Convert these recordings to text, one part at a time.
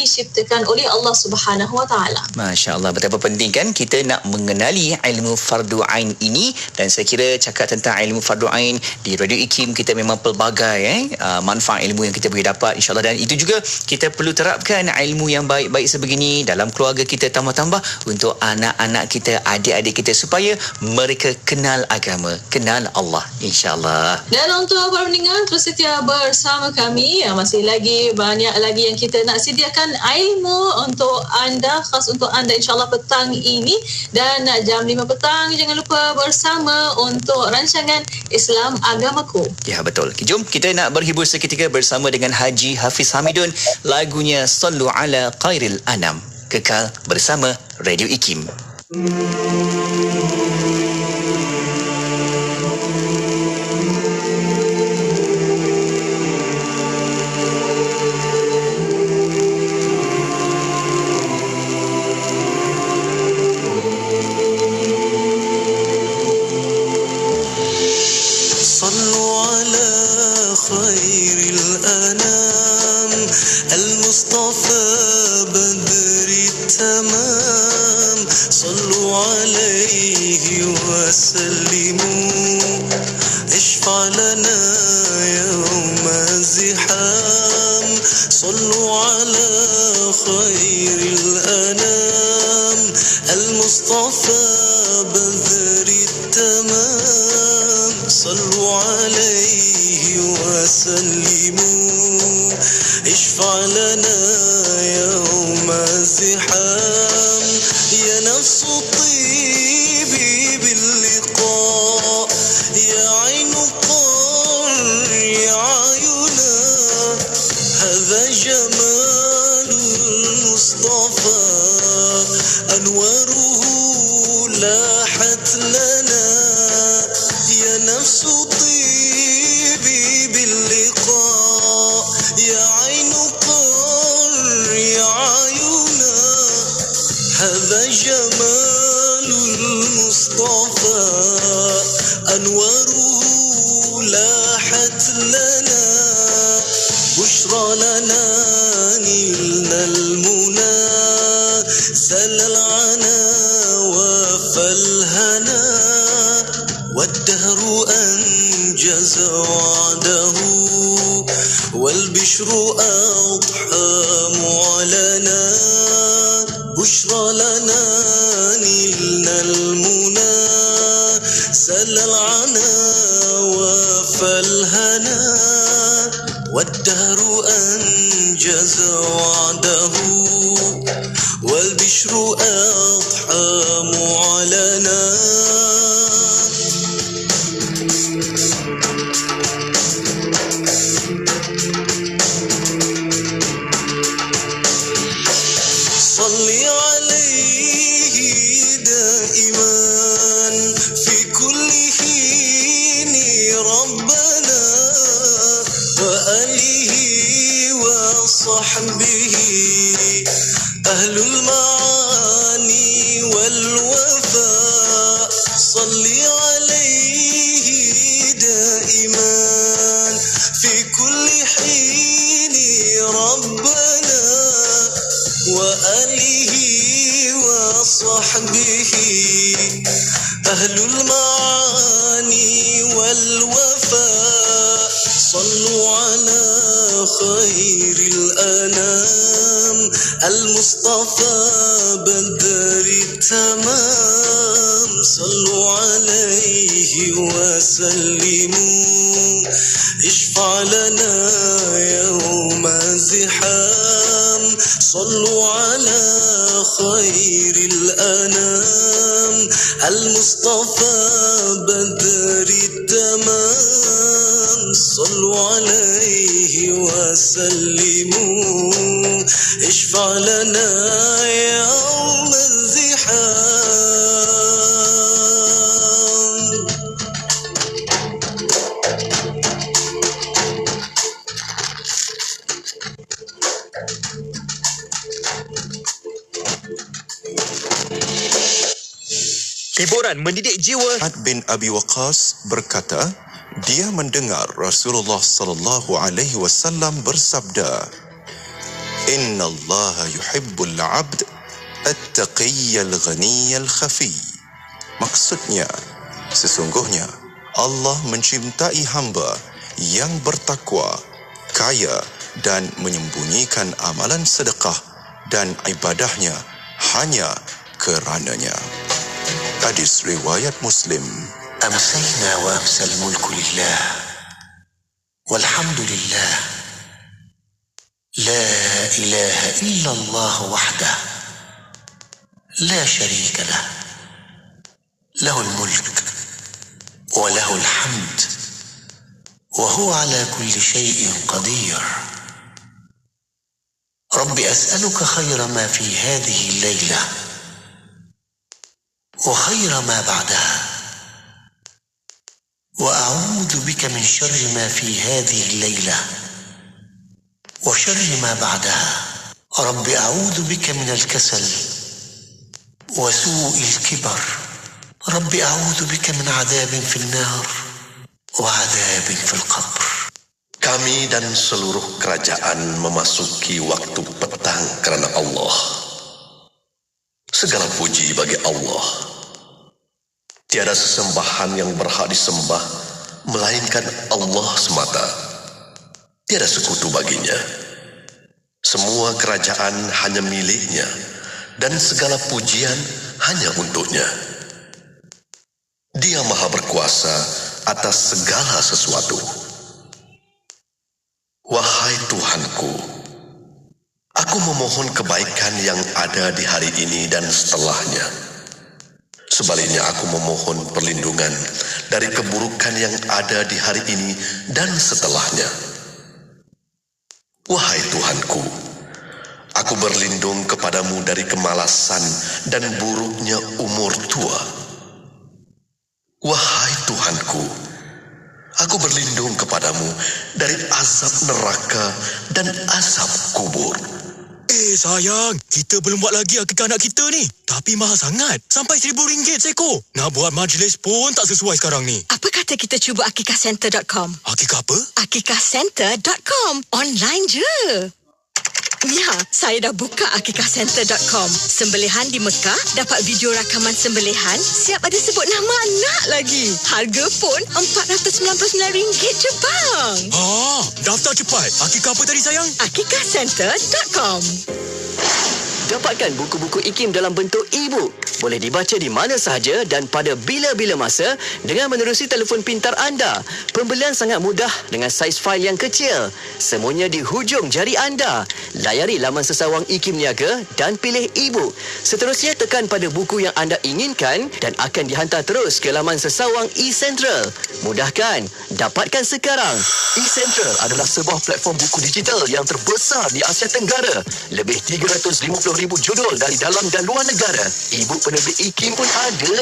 diciptakan oleh Allah Subhanahu Wa Taala. Masya Allah, betapa penting kan kita nak mengenali ilmu fardu ain ini. Dan saya kira cakap tentang ilmu fardu ain di Radio IKIM, kita memang pelbagai manfaat ilmu yang kita boleh dapat, insyaAllah. Dan itu juga kita perlu terapkan ilmu yang baik-baik sebegini dalam keluarga kita, tambah-tambah untuk anak-anak kita, adik-adik kita, supaya mereka kenal agama, kenal Allah, insyaAllah. Dan untuk para pendengar, terus setia bersama kami. Masih lagi banyak lagi yang kita nak sediakan ilmu untuk anda, khas untuk anda, insyaAllah petang ini. Dan jam 5 petang, jangan lupa bersama untuk rancangan Islam Agamaku. Ya, betul. Jom kita nak berhibur seketika bersama dengan Haji Hafiz Hamidun. Lagunya Sallu Ala Khairil Anam. Kekal bersama Radio IKIM. Hiburan mendidik jiwa. Sa'ad bin Abi Waqqas berkata, dia mendengar Rasulullah sallallahu alaihi wasallam bersabda, Inna Allah yuhibbul abd at-taqiyyal ghaniyal khafi. Maksudnya, sesungguhnya Allah mencintai hamba yang bertakwa, kaya dan menyembunyikan amalan sedekah dan ibadahnya hanya kerananya. Hadis riwayat Muslim. أمسينا وأمسى الملك لله والحمد لله لا إله إلا الله وحده لا شريك له له الملك وله الحمد وهو على كل شيء قدير رب أسألك خير ما في هذه الليلة وخير ما بعدها وأعوذ بك من شر ما في هذه الليلة وشر ما بعدها رب أعوذ بك من الكسل وسوء الكبر رب أعوذ بك من عذاب في النار وعذاب في القبر. Kami dan seluruh kerajaan memasuki waktu petang kerana Allah. Segala puji bagi Allah. Tiada sesembahan yang berhak disembah melainkan Allah semata. Tiada sekutu baginya. Semua kerajaan hanya miliknya dan segala pujian hanya untuknya. Dia maha berkuasa atas segala sesuatu. Wahai Tuhanku, aku memohon kebaikan yang ada di hari ini dan setelahnya. Sebaliknya aku memohon perlindungan dari keburukan yang ada di hari ini dan setelahnya. Wahai Tuhanku, aku berlindung kepadamu dari kemalasan dan buruknya umur tua. Wahai Tuhanku, aku berlindung kepadamu dari azab neraka dan azab kubur. Sayang, kita belum buat lagi akikah anak kita ni. Tapi mahal sangat. Sampai RM1,000 seekor. Nak buat majlis pun tak sesuai sekarang ni. Apa kata kita cuba akikahcenter.com? Akikah apa? akikahcenter.com. Online je. Ya, saya dah buka akikahcenter.com. Sembelihan di Mekah, dapat video rakaman sembelihan, siap ada sebut nama anak lagi. Harga pun RM499 je bang. Daftar cepat. Akikah apa tadi sayang? akikahcenter.com. Dapatkan buku-buku IKIM dalam bentuk e-book. Boleh dibaca di mana sahaja dan pada bila-bila masa dengan menerusi telefon pintar anda. Pembelian sangat mudah dengan saiz fail yang kecil. Semuanya di hujung jari anda. Layari laman sesawang IKIM Niaga dan pilih e-book. Seterusnya tekan pada buku yang anda inginkan dan akan dihantar terus ke laman sesawang eCentral. Mudah kan? Dapatkan sekarang. eCentral adalah sebuah platform buku digital yang terbesar di Asia Tenggara. Lebih 350,000 judul dari dalam dan luar negara. E-book penerbit IKIM pun ada.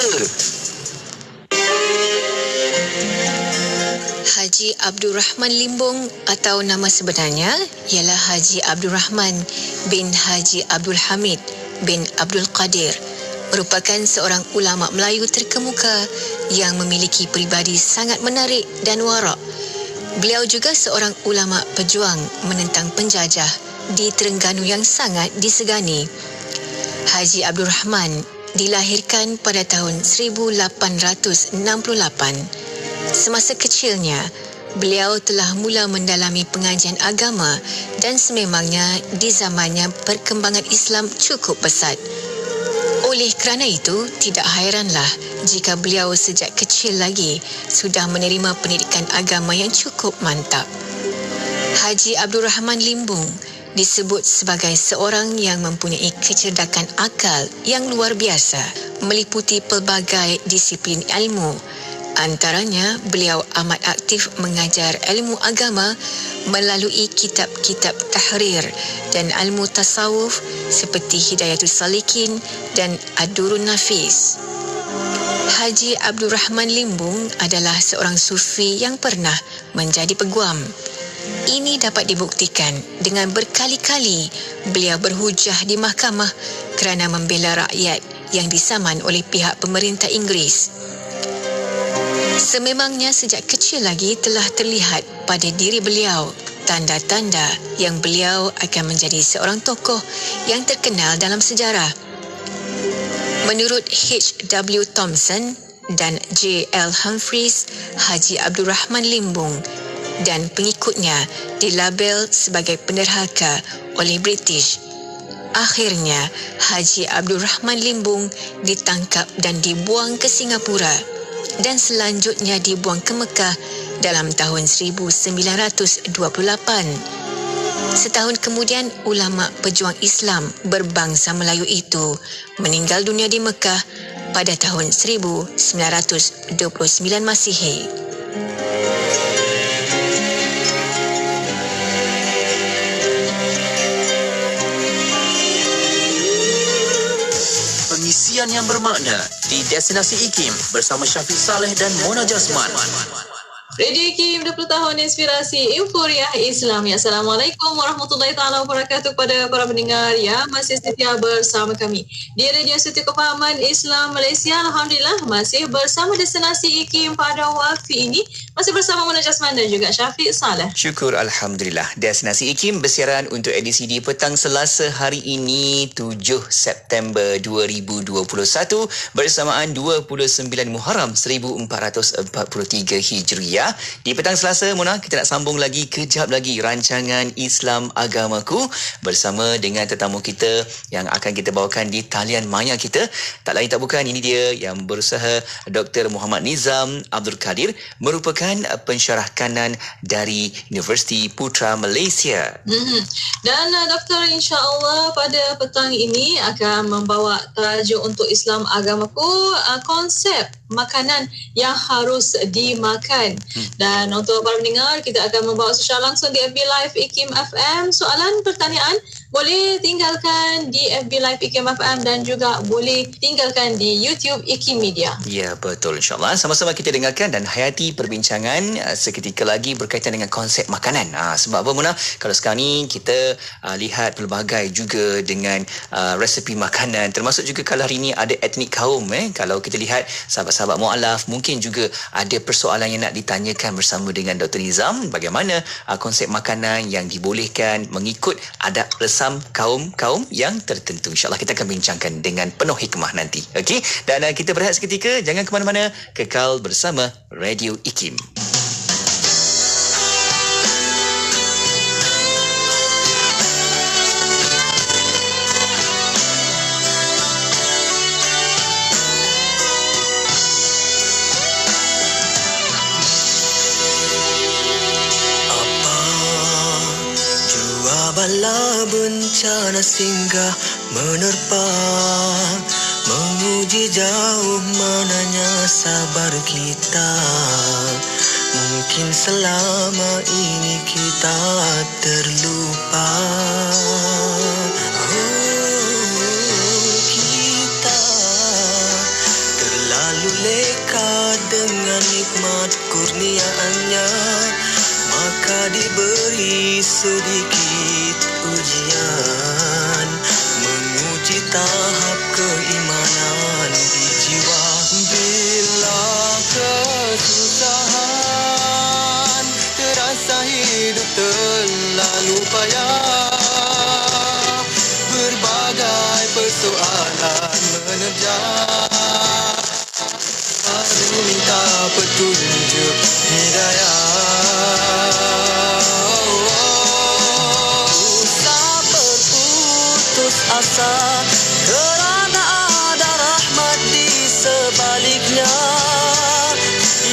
Haji Abdul Rahman Limbung atau nama sebenarnya ialah Haji Abdul Rahman bin Haji Abdul Hamid bin Abdul Qadir, merupakan seorang ulama Melayu terkemuka yang memiliki peribadi sangat menarik dan warak. Beliau juga seorang ulama pejuang menentang penjajah di Terengganu yang sangat disegani. Haji Abdul Rahman dilahirkan pada tahun 1868. Semasa kecilnya, beliau telah mula mendalami pengajian agama dan sememangnya di zamannya perkembangan Islam cukup pesat. Oleh kerana itu, tidak hairanlah jika beliau sejak kecil lagi sudah menerima pendidikan agama yang cukup mantap. Haji Abdul Rahman Limbung disebut sebagai seorang yang mempunyai kecerdakan akal yang luar biasa, meliputi pelbagai disiplin ilmu. Antaranya, beliau amat aktif mengajar ilmu agama melalui kitab-kitab tahrir dan ilmu tasawuf seperti Hidayatul Salikin dan Ad-Durrun Nafis. Haji Abdul Rahman Limbung adalah seorang sufi yang pernah menjadi peguam. Ini dapat dibuktikan dengan berkali-kali beliau berhujah di mahkamah kerana membela rakyat yang disaman oleh pihak pemerintah Inggeris. Sememangnya sejak kecil lagi telah terlihat pada diri beliau tanda-tanda yang beliau akan menjadi seorang tokoh yang terkenal dalam sejarah. Menurut H.W. Thompson dan J.L. Humphreys, Haji Abdul Rahman Limbung dan pengikutnya dilabel sebagai penderhaka oleh British. Akhirnya, Haji Abdul Rahman Limbung ditangkap dan dibuang ke Singapura dan selanjutnya dibuang ke Mekah dalam tahun 1928. Setahun kemudian, ulama pejuang Islam berbangsa Melayu itu meninggal dunia di Mekah pada tahun 1929 Masihi. Pengisian yang bermakna di Destinasi IKIM bersama Syafiq Saleh dan Mona Jasman. Radio IKIM 20 tahun inspirasi Euforia Islam. Ya, Assalamualaikum warahmatullahi taala wabarakatuh kepada para pendengar yang masih setia bersama kami di Radio Suti Kefahaman Islam Malaysia. Alhamdulillah masih bersama Destinasi IKIM pada waktu ini, masih bersama Mona Jasman dan juga Syafiq Saleh. Syukur Alhamdulillah. Destinasi IKIM bersiaran untuk edisi di petang Selasa hari ini 7 September 2021 bersamaan 29 Muharram 1443 Hijriah. Di petang Selasa, Mona, kita nak sambung lagi kejap lagi rancangan Islam Agamaku bersama dengan tetamu kita yang akan kita bawakan di talian maya kita. Tak lain tak bukan, ini dia yang berusaha, Dr. Muhammad Nizam Abdul Qadir, merupakan pensyarah kanan dari Universiti Putra Malaysia. Dan Doktor insya-Allah pada petang ini akan membawa tajuk untuk Islam Agamaku, konsep makanan yang harus dimakan. Dan untuk para pendengar, kita akan membawa secara langsung di FB Live IKIM FM. Soalan, pertanyaan boleh tinggalkan di FB Live IKIM FM dan juga boleh tinggalkan di YouTube IKIM Media. Ya, betul, insyaAllah. Sama-sama kita dengarkan dan hayati perbincangan seketika lagi berkaitan dengan konsep makanan. Sebab apa, Mona? Kalau sekarang ni kita lihat pelbagai juga dengan resepi makanan, termasuk juga kalau hari ini ada etnik kaum. Kalau kita lihat sahabat-sahabat mu'alaf, mungkin juga ada persoalan yang nak ditanyakan bersama dengan Dr. Nizam, bagaimana konsep makanan yang dibolehkan mengikut adat resam kaum-kaum yang tertentu. InsyaAllah kita akan bincangkan dengan penuh hikmah nanti. Okey, dan kita berehat seketika, jangan ke mana-mana, kekal bersama Radio IKIM. Bala bencana singgah menerpa, menguji jauh mananya sabar kita. Mungkin selama ini kita terlupa. Kita terlalu leka dengan nikmat kurniaannya, maka diberi sedikit ujian, menguji tahap keimanan di jiwa. Bila kesusahan terasa hidup terlalu payah, berbagai persoalan menerjang, baru minta petunjuk hidayah. Asa kerana ada rahmat di sebaliknya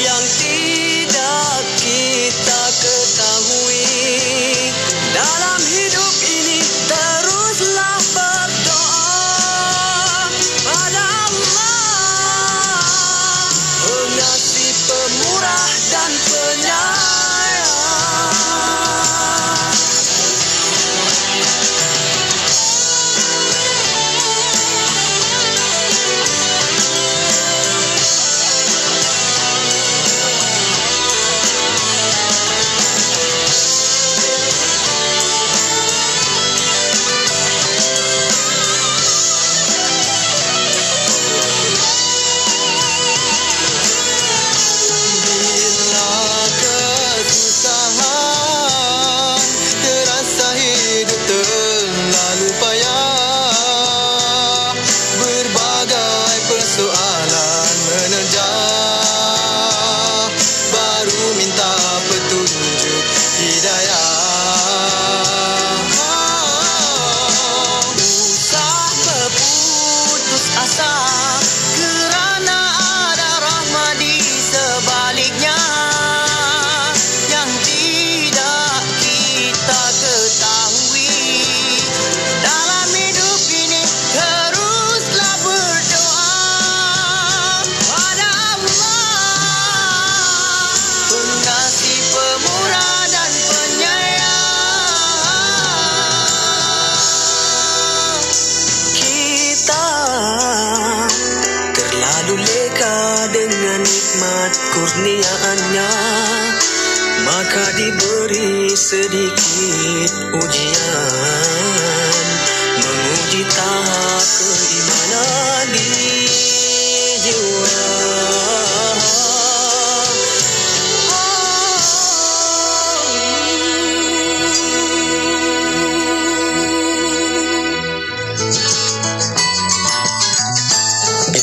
yang tidak kita ketahui. Dalam hidup ini teruslah berdoa pada Allah, pengasih, pemurah dan penyayang. dengan nikmat kurniaannya, maka diberi sedikit ujian, menguji tahap keimanan di jiwa.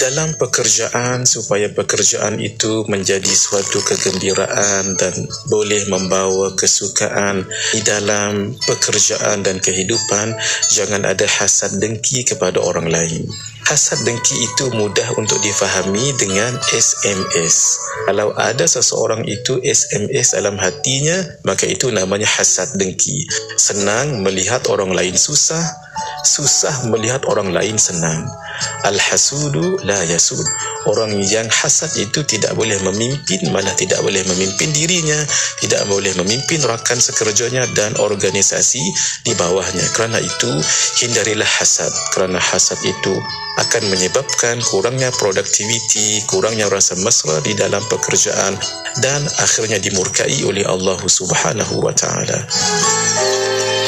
Dalam pekerjaan, supaya pekerjaan itu menjadi suatu kegembiraan dan boleh membawa kesukaan di dalam pekerjaan dan kehidupan, jangan ada hasad dengki kepada orang lain. Hasad dengki itu mudah untuk difahami dengan SMS. Kalau ada seseorang itu SMS dalam hatinya, maka itu namanya hasad dengki. Senang melihat orang lain susah, susah melihat orang lain senang. Al-hasudu la yasud. Orang yang hasad itu tidak boleh memimpin, malah tidak boleh memimpin dirinya, tidak boleh memimpin rakan sekerjanya dan organisasi di bawahnya. Kerana itu, hindarilah hasad. Kerana hasad itu akan menyebabkan kurangnya produktiviti, kurangnya rasa mesra di dalam pekerjaan dan akhirnya dimurkai oleh Allah Subhanahu wa taala.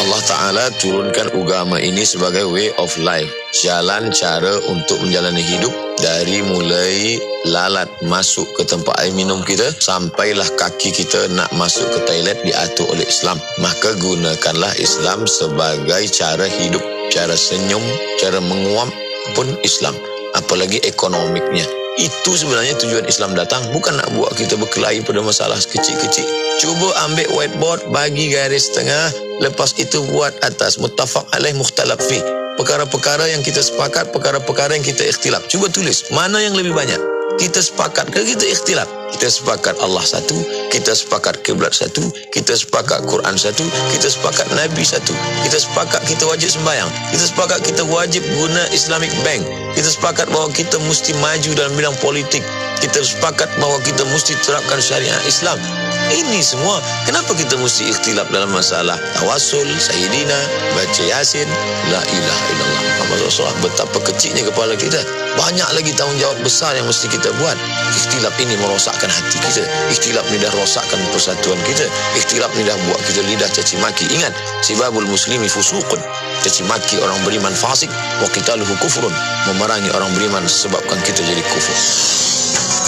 Allah Ta'ala turunkan agama ini sebagai way of life, jalan cara untuk menjalani hidup, dari mulai lalat masuk ke tempat air minum kita sampailah kaki kita nak masuk ke toilet diatur oleh Islam. Maka gunakanlah Islam sebagai cara hidup, cara senyum, cara menguap pun Islam, apalagi ekonomiknya. Itu sebenarnya tujuan Islam datang, bukan nak buat kita berkelahi pada masalah kecil-kecil. Cuba ambil whiteboard, bagi garis tengah, lepas itu buat atas muttafaq alaih mukhtalaf fi. Perkara-perkara yang kita sepakat, perkara-perkara yang kita ikhtilaf. Cuba tulis mana yang lebih banyak. Kita sepakat ke kita ikhtilaf? Kita sepakat Allah satu, kita sepakat kiblat satu, kita sepakat Quran satu, kita sepakat Nabi satu, kita sepakat kita wajib sembahyang, kita sepakat kita wajib guna Islamic Bank, kita sepakat bahawa kita mesti maju dalam bidang politik, kita sepakat bahawa kita mesti terapkan syariat Islam. Ini semua, kenapa kita mesti ikhtilaf dalam masalah tawassul, sayyidina, baca yasin, la ilaha illallah Muhammad Rasulullah. Betapa kecilnya kepala kita. Banyak lagi tanggungjawab besar yang mesti kita buat. Ikhtilaf ini merosakkan hati kita. Ikhtilaf ini dah rosakkan persatuan kita. Ikhtilaf ini dah buat kita lidah caci maki. Ingat, sibabul muslimi fusuqun. Caci maki orang beriman fasik, wa qitaluhu kufrun. Memerangi orang beriman sebabkan kita jadi kufur.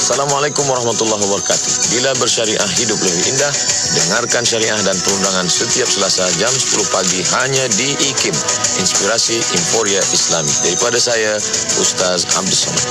Assalamualaikum warahmatullahi wabarakatuh. Bila bersyariah hidup lebih indah, dengarkan syariah dan perundangan setiap Selasa jam 10 pagi hanya di IKIM, Inspirasi Inforia Islami. Daripada saya, Ustaz Abdul Somad.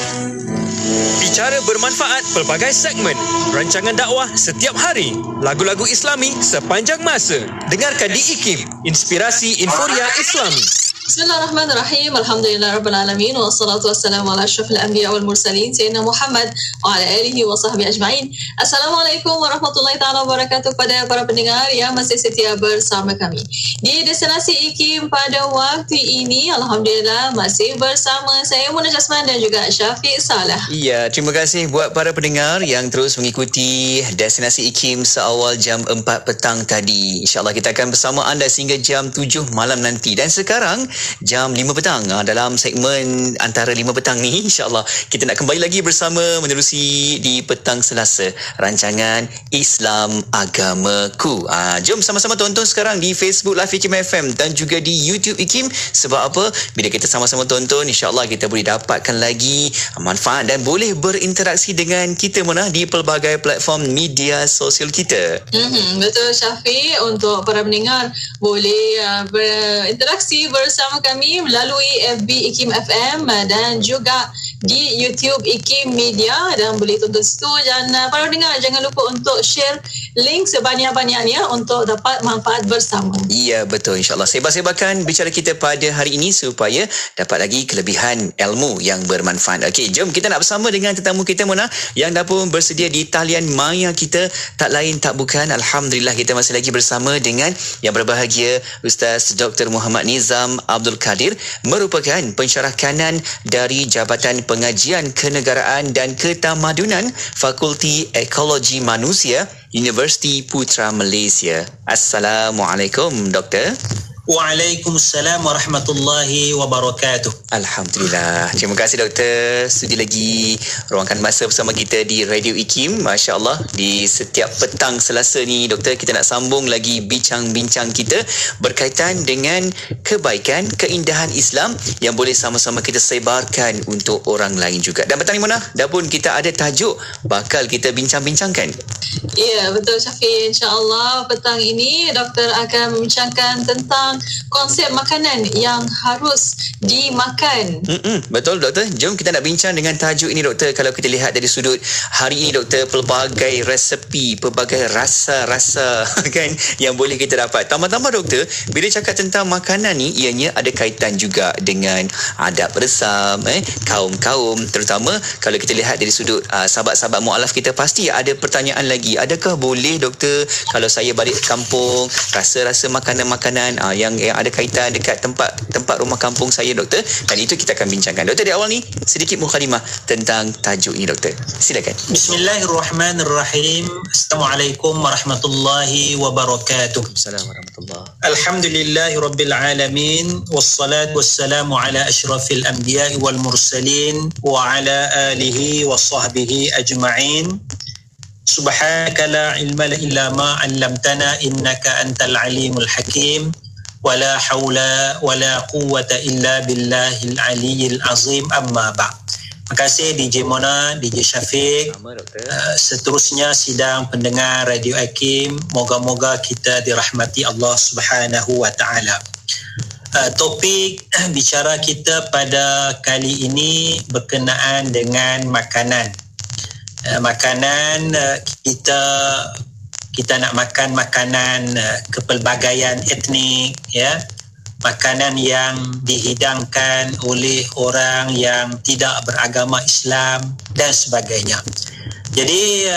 Bicara bermanfaat pelbagai segmen, rancangan dakwah setiap hari, lagu-lagu Islami sepanjang masa. Dengarkan di IKIM, Inspirasi Inforia Islami. Bismillahirrahmanirrahim. Alhamdulillahirrahmanirrahim. Wassalatu wassalamu ala ashrafil anbiya wal mursalin Sayyidina Muhammad wa ala alihi wa sahbihi ajma'in. Assalamualaikum warahmatullahi ta'ala wabarakatuh pada para pendengar yang masih setia bersama kami di Destinasi IKIM pada waktu ini. Alhamdulillah masih bersama saya Muna Jasman dan juga Syafiq Salah. Ya, terima kasih buat para pendengar yang terus mengikuti Destinasi IKIM seawal jam 4 petang tadi. InsyaAllah kita akan bersama anda sehingga jam 7 malam nanti. Dan sekarang jam 5 petang dalam segmen antara 5 petang ni, insyaAllah kita nak kembali lagi bersama menerusi di petang Selasa rancangan Islam Agamaku. Jom sama-sama tonton sekarang di Facebook Live IKIM FM dan juga di YouTube IKIM. Sebab apa? Bila kita sama-sama tonton, insyaAllah kita boleh dapatkan lagi manfaat dan boleh berinteraksi dengan kita di pelbagai platform media sosial kita. Betul Syafiq. Untuk para pendengar boleh berinteraksi bersama kami melalui FB IKIM FM dan juga di YouTube IKIM Media, dan boleh tonton situ. Dan para pendengar jangan lupa untuk share link sebanyak-banyaknya untuk dapat manfaat bersama. Ya, betul. InsyaAllah sebar-sebarkan bicara kita pada hari ini supaya dapat lagi kelebihan ilmu yang bermanfaat. Okey, jom kita nak bersama dengan tetamu kita Mona yang dah pun bersedia di talian maya kita. Tak lain tak bukan, Alhamdulillah kita masih lagi bersama dengan yang berbahagia Ustaz Dr. Muhammad Nizam Abdul Qadir, merupakan pensyarah kanan dari Jabatan Pengajian Kenegaraan dan Ketamadunan Fakulti Ekologi Manusia Universiti Putra Malaysia. Assalamualaikum Doktor. Waalaikumsalam warahmatullahi wabarakatuh. Alhamdulillah. Terima kasih doktor. Sudi lagi ruangkan masa bersama kita di Radio IKIM. Masya Allah, di setiap petang Selasa ni doktor, kita nak sambung lagi bincang-bincang kita berkaitan dengan kebaikan, keindahan Islam yang boleh sama-sama kita sebarkan untuk orang lain juga. Dan petang ni Mona, dah pun kita ada tajuk bakal kita bincang-bincangkan. Ya, betul Syafiq. InsyaAllah petang ini doktor akan membincangkan tentang konsep makanan yang harus dimakan. Betul doktor. Jom kita nak bincang dengan tajuk ini doktor. Kalau kita lihat dari sudut hari ini doktor, pelbagai resepi, pelbagai rasa-rasa kan yang boleh kita dapat. Tambah-tambah doktor, bila cakap tentang makanan ni, ianya ada kaitan juga dengan adab bersam, kaum-kaum. Terutama kalau kita lihat dari sudut sahabat-sahabat mualaf kita, pasti ada pertanyaan lagi. Adakah boleh doktor kalau saya balik kampung, rasa-rasa makanan-makanan yang ada kaitan dekat tempat rumah kampung saya doktor? Dan itu kita akan bincangkan. Doktor, di awal ni sedikit mukadimah tentang tajuk ini doktor. Silakan. Bismillahirrahmanirrahim. Assalamualaikum warahmatullahi wabarakatuh. Assalamualaikum warahmatullahi. Alhamdulillahi rabbil alamin, wassalatu wassalamu ala asyrafil anbiya'i wal mursalin wa ala alihi wa sahbihi ajma'in. Subhanaka la ilma illa ma 'allamtana innaka antal alimul hakim. Wala haula wala quwwata illa billahil aliyyil azim, amma ba'd. Terima kasih DJ Mona, DJ Syafiq. Seterusnya sidang pendengar Radio IKIM, moga-moga kita dirahmati Allah Subhanahu wa taala. Topik bicara kita pada kali ini berkenaan dengan makanan. Makanan kita nak makan makanan kepelbagaian etnik, ya, makanan yang dihidangkan oleh orang yang tidak beragama Islam dan sebagainya. Jadi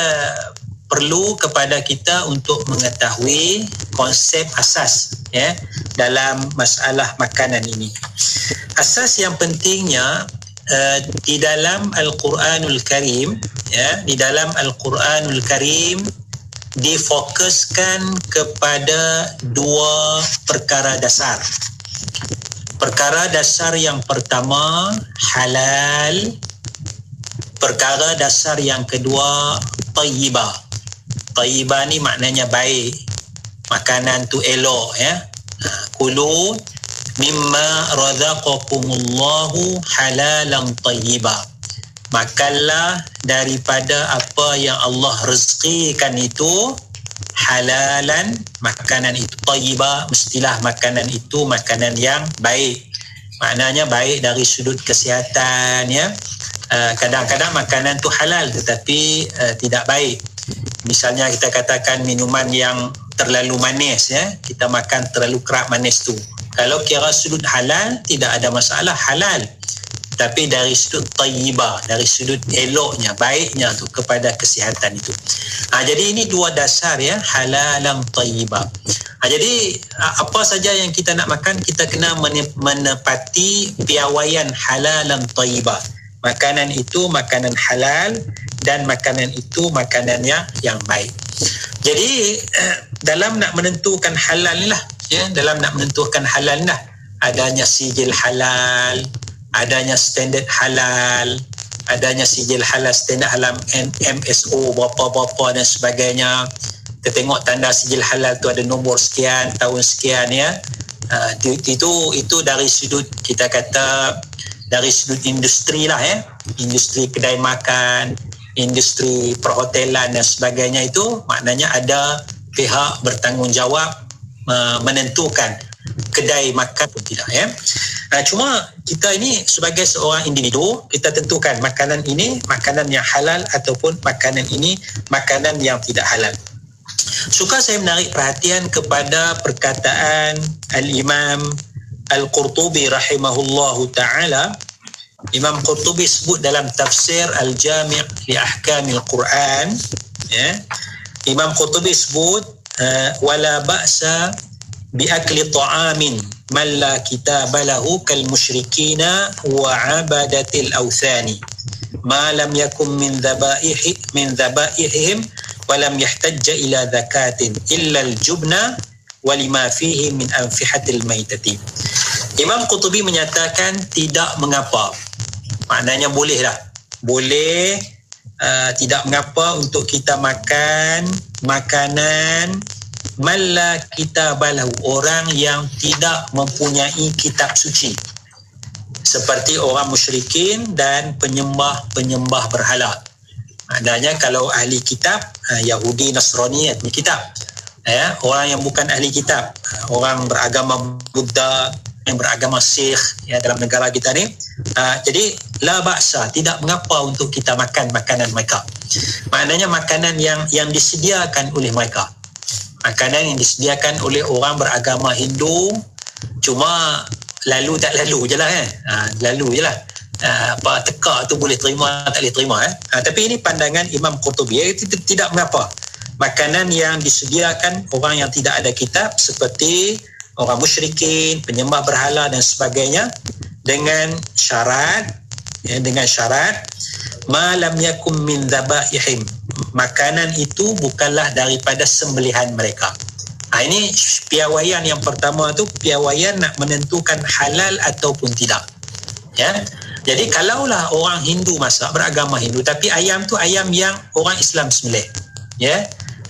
perlu kepada kita untuk mengetahui konsep asas, ya, dalam masalah makanan ini. Asas yang pentingnya di dalam Al-Quranul Karim, ya, di dalam Al-Quranul Karim difokuskan kepada dua perkara dasar. Perkara dasar yang pertama halal, perkara dasar yang kedua tayyibah. Tayyibah ni maknanya baik, makanan tu elok, ya. Kulu mimma razaqakumullahu halalan tayyibah. Makanlah daripada apa yang Allah rezekikan itu halalan, makanan itu tayyibah, mestilah makanan itu makanan yang baik. Maknanya baik dari sudut kesihatan, ya. Kadang-kadang makanan tu halal tetapi tidak baik. Misalnya kita katakan minuman yang terlalu manis, ya. Kita makan terlalu kerap manis tu. Kalau kira sudut halal tidak ada masalah, halal. Tapi dari sudut tayyibah, dari sudut eloknya, baiknya tu kepada kesihatan itu. Jadi ini dua dasar, ya, halalan tayyibah. Jadi apa saja yang kita nak makan, kita kena menepati piawaian halalan tayyibah. Makanan itu makanan halal dan makanan itu makanan yang baik. Jadi dalam nak menentukan halal ni lah, ya, dalam nak menentukan halal ni lah, adanya sijil halal, adanya standard halal, adanya sijil halal, standard halal MSO berapa-berapa dan sebagainya. Kita tengok tanda sijil halal tu ada nombor sekian, tahun sekian, ya. Itu dari sudut, kita kata dari sudut industri lah, ya. Industri kedai makan, industri perhotelan dan sebagainya, itu maknanya ada pihak bertanggungjawab menentukan kedai makan pun tidak, ya. Cuma kita ini sebagai seorang individu, kita tentukan makanan ini makanan yang halal ataupun makanan ini makanan yang tidak halal. Suka saya menarik perhatian kepada perkataan Al-Imam Al-Qurtubi rahimahullahu ta'ala. Imam Qurtubi sebut dalam tafsir Al-Jami' li Ahkamil Quran, ya. Imam Qurtubi sebut wala ba'sa biakli ta'amin man la kitaba lahu kal musyrikina wa abadatil awthani ma lam yakun min dhabaihim wa lam yahtajja ila zakatin illa al jubna walima fihi min anfihatil maitati. Imam Qurtubi menyatakan tidak mengapa. Maknanya bolehlah. Boleh, tidak mengapa untuk kita makan makanan malla kitabalahu, orang yang tidak mempunyai kitab suci, seperti orang musyrikin dan penyembah berhala. Maknanya kalau ahli kitab, Yahudi, Nasrani, ahli kitab, orang yang bukan ahli kitab, orang beragama Buddha, yang beragama Sikh dalam negara kita ni, jadi la ba'sa, tidak mengapa untuk kita makan makanan mereka. Maknanya makanan yang disediakan oleh mereka, makanan yang disediakan oleh orang beragama Hindu, cuma lalu tak lalu je lah lalu je lah. Apa teka tu boleh terima, tak boleh terima tapi ini pandangan Imam Qurtubi, itu tidak mengapa makanan yang disediakan orang yang tidak ada kitab, seperti orang musyrikin, penyembah berhala dan sebagainya, dengan syarat ma lam yakum min dhabaihim, makanan itu bukanlah daripada sembelihan mereka. Ini piawaian yang pertama tu, piawaian nak menentukan halal ataupun tidak. Jadi kalaulah orang Hindu masak, beragama Hindu, tapi ayam tu ayam yang orang Islam sembelih,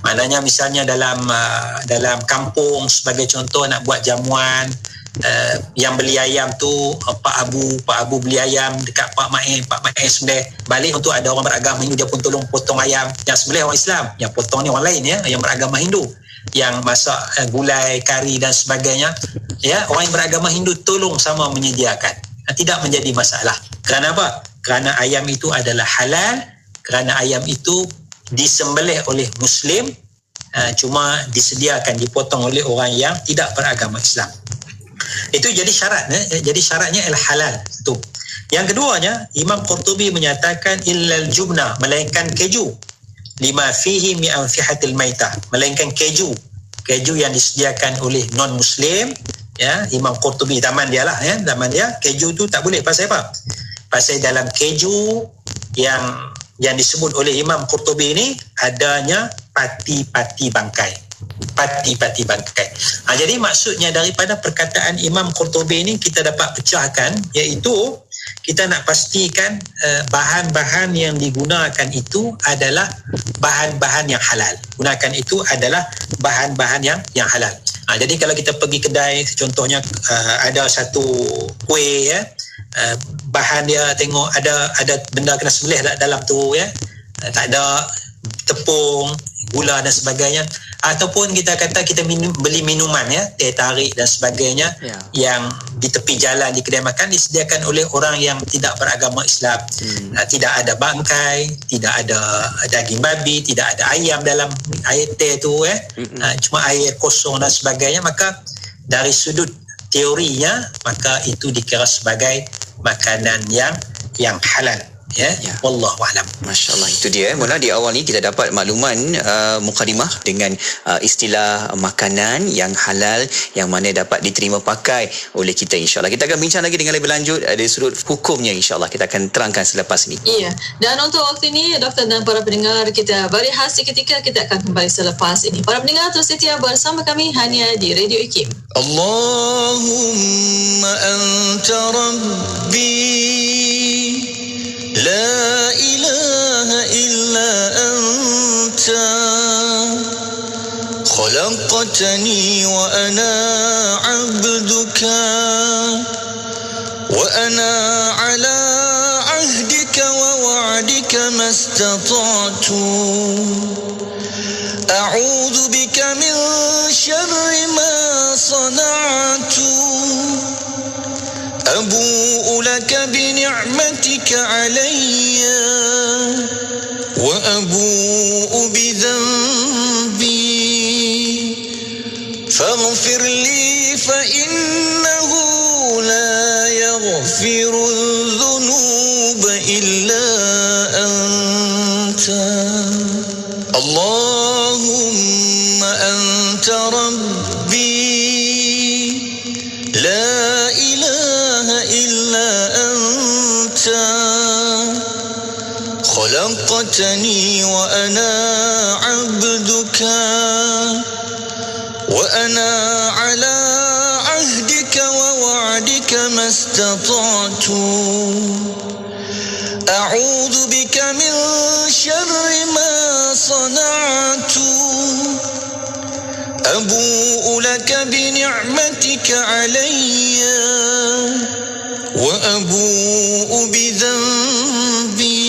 maknanya misalnya dalam kampung sebagai contoh nak buat jamuan, yang beli ayam tu Pak Abu beli ayam dekat Pak Main sembelih, balik untuk ada orang beragama Hindu, dia pun tolong potong ayam. Yang sembelih orang Islam, yang potong ni orang lain, yang beragama Hindu, yang masak gulai, kari dan sebagainya, orang yang beragama Hindu tolong sama menyediakan. Tidak menjadi masalah. Kerana apa? Kerana ayam itu adalah halal, kerana ayam itu disembelih oleh Muslim, cuma disediakan, dipotong oleh orang yang tidak beragama Islam. Itu jadi syarat, jadi syaratnya adalah halal. Itu. Yang keduanya, Imam Qurtubi menyatakan illal jubna, melainkan keju, lima fihi mi anfihatil maitah, melainkan keju yang disediakan oleh non Muslim. Imam Qurtubi zaman dia lah, zaman dia keju tu tak boleh. Pasal apa? Pasal dalam keju yang disebut oleh Imam Qurtubi ini adanya pati-pati bangkai. Jadi maksudnya daripada perkataan Imam Qurtubi ini kita dapat pecahkan, iaitu kita nak pastikan bahan-bahan yang digunakan itu adalah bahan-bahan yang halal. Gunakan itu adalah bahan-bahan yang halal. Jadi kalau kita pergi kedai, contohnya ada satu kuih, bahan dia tengok ada benda kena sembelih dalam tu, tak ada tepung, gula dan sebagainya, ataupun kita kata kita beli minuman, teh tarik dan sebagainya, yang di tepi jalan di kedai makan disediakan oleh orang yang tidak beragama Islam, tidak ada bangkai, tidak ada daging babi, tidak ada ayam dalam air teh tu, cuma air kosong dan sebagainya, maka dari sudut teorinya maka itu dikira sebagai makanan yang halal. Wallahu a'lam. Masya-Allah, itu dia. Mula di awal ni kita dapat makluman mukadimah dengan istilah makanan yang halal yang mana dapat diterima pakai oleh kita, insya-Allah. Kita akan bincang lagi dengan lebih lanjut dari sudut hukumnya, insya-Allah. Kita akan terangkan selepas ini. Iya. Dan untuk waktu ini, doktor dan para pendengar, kita berehat seketika, kita akan kembali selepas ini. Para pendengar terus setia bersama kami hanya di Radio IKIM. Allahumma anta rabbi لا إله إلا أنت خلقتني وأنا عبدك وأنا على عهدك ووعدك ما استطعت أعوذ بك من شر ما صنعت أبوء لك بنعمتك علي وأبوء بذنبي فاغفر لي فإنه لا يغفر الذنوب إلا أنت اللهم أنت ربي لا إله إلا أنت خلقتني وأنا عبدك وأنا وأنا على عهدك ووعدك ما استطعت أعوذ بك من شر ما صنعت أبوء لك بنعمتك علي وأبوء بذنبي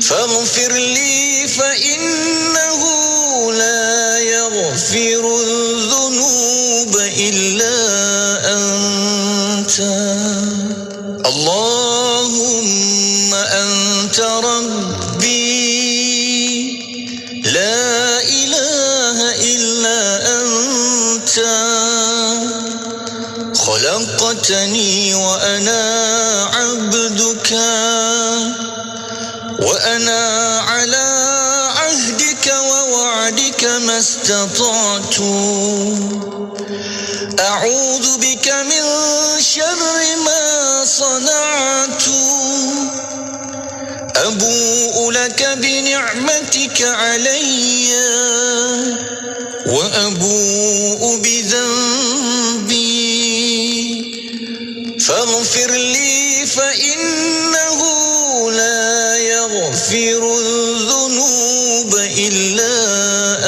فاغفر لي فإنه لا يغفر الذنوب إلا أنت اللهم أنت ربي لا إله إلا أنت خلقتني وأنا عبدك وأنا على عهدك ووعدك ما استطعت أعوذ بك من شر ما صنعت أبوء لك بنعمتك علي وأبوء بذنبي فاغفر لي فإنه لا يغفر الذنوب إلا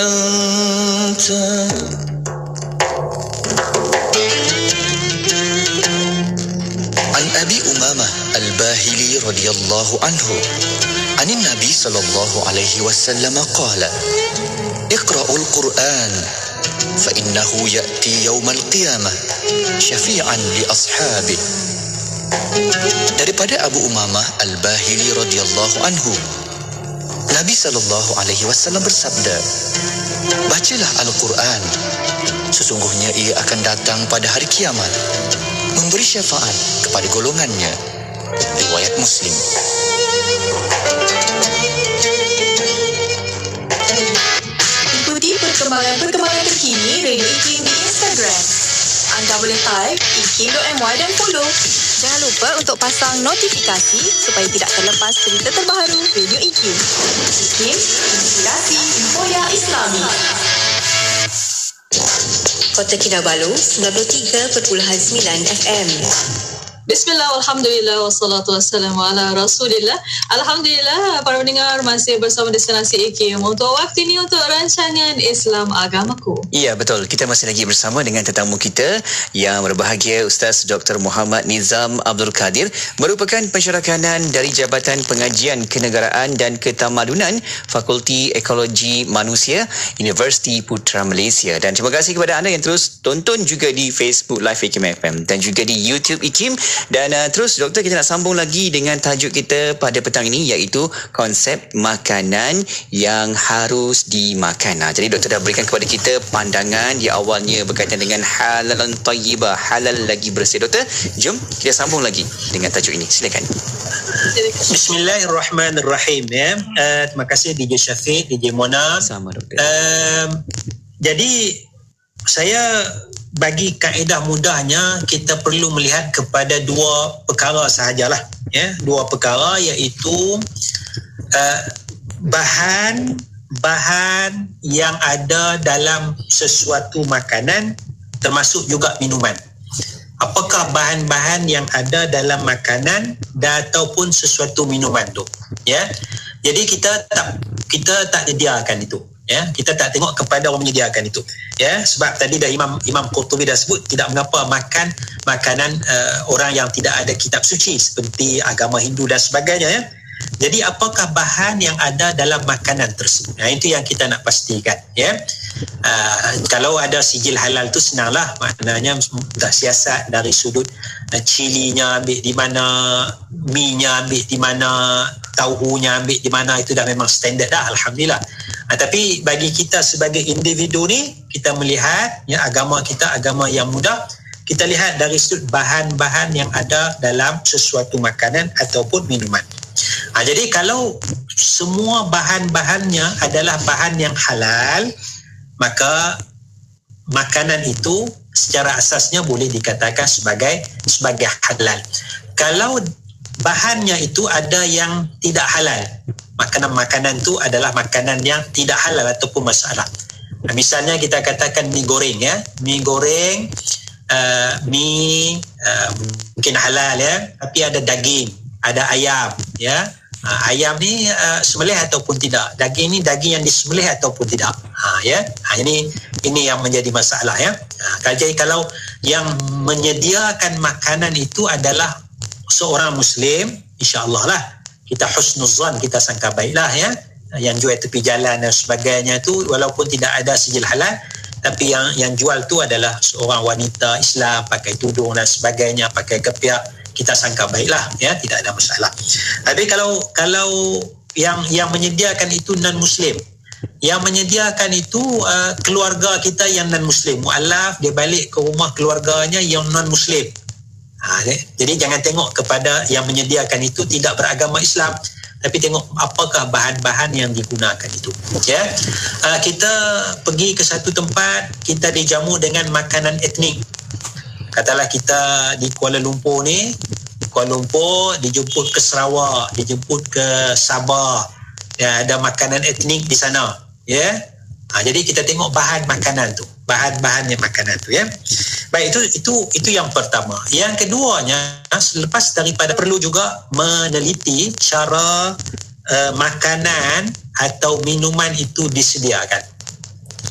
أنت عن أبي أمامة الباهلي رضي الله عنه عن النبي صلى الله عليه وسلم قال اقرأوا القرآن فإنه يأتي يوم القيامة شفيعا لأصحابه. Daripada Abu Umamah Al-Bahili radhiyallahu anhu, Nabi sallallahu alaihi wasallam bersabda, bacalah Al-Quran, sesungguhnya ia akan datang pada hari kiamat memberi syafaat kepada golongannya. Riwayat Muslim. Ikuti perkembangan terkini Radio IKIM di Instagram. Anda boleh type ikim.my dan follow. Jangan lupa untuk pasang notifikasi supaya tidak terlepas cerita terbaru Radio IKIM. IKIM, inspirasi Infoya Islami. Kota Kinabalu 93.9 FM. Bismillah, alhamdulillah, wassalatu wassalamu ala rasulillah. Alhamdulillah, para pendengar masih bersama Destinasi IKIM untuk waktu ini untuk rancangan Islam Agamaku. Ya, betul. Kita masih lagi bersama dengan tetamu kita yang berbahagia, Ustaz Dr. Muhammad Nizam Abdul Qadir, merupakan pensyarakanan dari Jabatan Pengajian Kenegaraan dan Ketamadunan Fakulti Ekologi Manusia Universiti Putra Malaysia. Dan terima kasih kepada anda yang terus tonton juga di Facebook Live IKIM FM dan juga di YouTube IKIM. Dan terus doktor, kita nak sambung lagi dengan tajuk kita pada petang ini, iaitu konsep makanan yang harus dimakan. Jadi doktor dah berikan kepada kita pandangan di awalnya berkaitan dengan halal tayyibah, halal lagi bersih. Doktor, jom kita sambung lagi dengan tajuk ini. Silakan. Bismillahirrahmanirrahim. Terima kasih DJ Syafiq, DJ Mona. Sama doktor. Jadi saya bagi kaedah mudahnya, kita perlu melihat kepada dua perkara sahajalah, ya, dua perkara, iaitu bahan yang ada dalam sesuatu makanan, termasuk juga minuman. Apakah bahan-bahan yang ada dalam makanan ataupun sesuatu minuman tu, ya. Jadi kita tak sediakan itu. Ya, kita tak tengok kepada orang menyediakan itu, ya, sebab tadi dah Imam Qurtubi dah sebut tidak mengapa makan makanan orang yang tidak ada kitab suci seperti agama Hindu dan sebagainya, ya. Jadi apakah bahan yang ada dalam makanan tersebut? Itu yang kita nak pastikan, ya. Kalau ada sijil halal tu senanglah, maknanya dah siasat dari sudut cilinya ambil di mana, mi-nya ambil di mana, tauhunya ambil di mana, itu dah memang standard dah, alhamdulillah. Tapi bagi kita sebagai individu ni, kita melihat, ya, agama kita agama yang mudah. Kita lihat dari sudut bahan-bahan yang ada dalam sesuatu makanan ataupun minuman. Jadi kalau semua bahan-bahannya adalah bahan yang halal, maka makanan itu secara asasnya boleh dikatakan sebagai halal. Kalau bahannya itu ada yang tidak halal, makanan-makanan itu adalah makanan yang tidak halal ataupun masalah. Misalnya kita katakan mi goreng ya. Mi goreng, mungkin halal ya, tapi ada daging, ada ayam ya. Ayam ni sembelih ataupun tidak. Daging ni daging yang disembelih ataupun tidak. Ini yang menjadi masalah ya. Jadi kalau yang menyediakan makanan itu adalah seorang Muslim, insya-Allah lah kita husnuzan, kita sangka baiklah ya. Yang jual tepi jalan dan sebagainya tu walaupun tidak ada sijil halal, tapi yang jual tu adalah seorang wanita Islam, pakai tudung dan sebagainya, pakai kepiak, kita sangka baiklah ya, tidak ada masalah. Tapi kalau yang menyediakan itu non muslim, yang menyediakan itu keluarga kita yang non muslim, mualaf dia balik ke rumah keluarganya yang non muslim. Jadi jangan tengok kepada yang menyediakan itu tidak beragama Islam, tapi tengok apakah bahan-bahan yang digunakan itu ya. Kita pergi ke satu tempat, kita dijamu dengan makanan etnik. Katalah kita di Kuala Lumpur ni, Kuala Lumpur dijemput ke Sarawak, dijemput ke Sabah ya, ada makanan etnik di sana ya. Jadi kita tengok bahan makanan tu, bahan-bahannya makanan tu ya. Baik, itu yang pertama. Yang keduanya, selepas daripada perlu juga meneliti cara makanan atau minuman itu disediakan.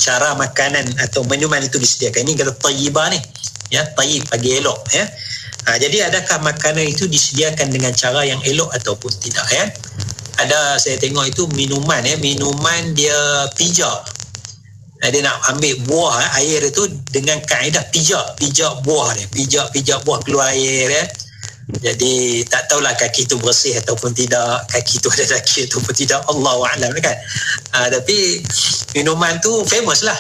Cara makanan atau minuman itu disediakan. Ini kata tayyibah ni. Ya, tayyib bagi elok ya. Jadi adakah makanan itu disediakan dengan cara yang elok ataupun tidak ya? Ada saya tengok itu minuman ya, minuman dia pijak. Dia nak ambil buah air itu dengan kaedah pijak buah dia, pijak buah keluar air ya. Jadi tak tahulah kaki itu bersih ataupun tidak, kaki itu ada daki ataupun tidak, Allahu a'lam kan. Tapi minuman tu famous lah.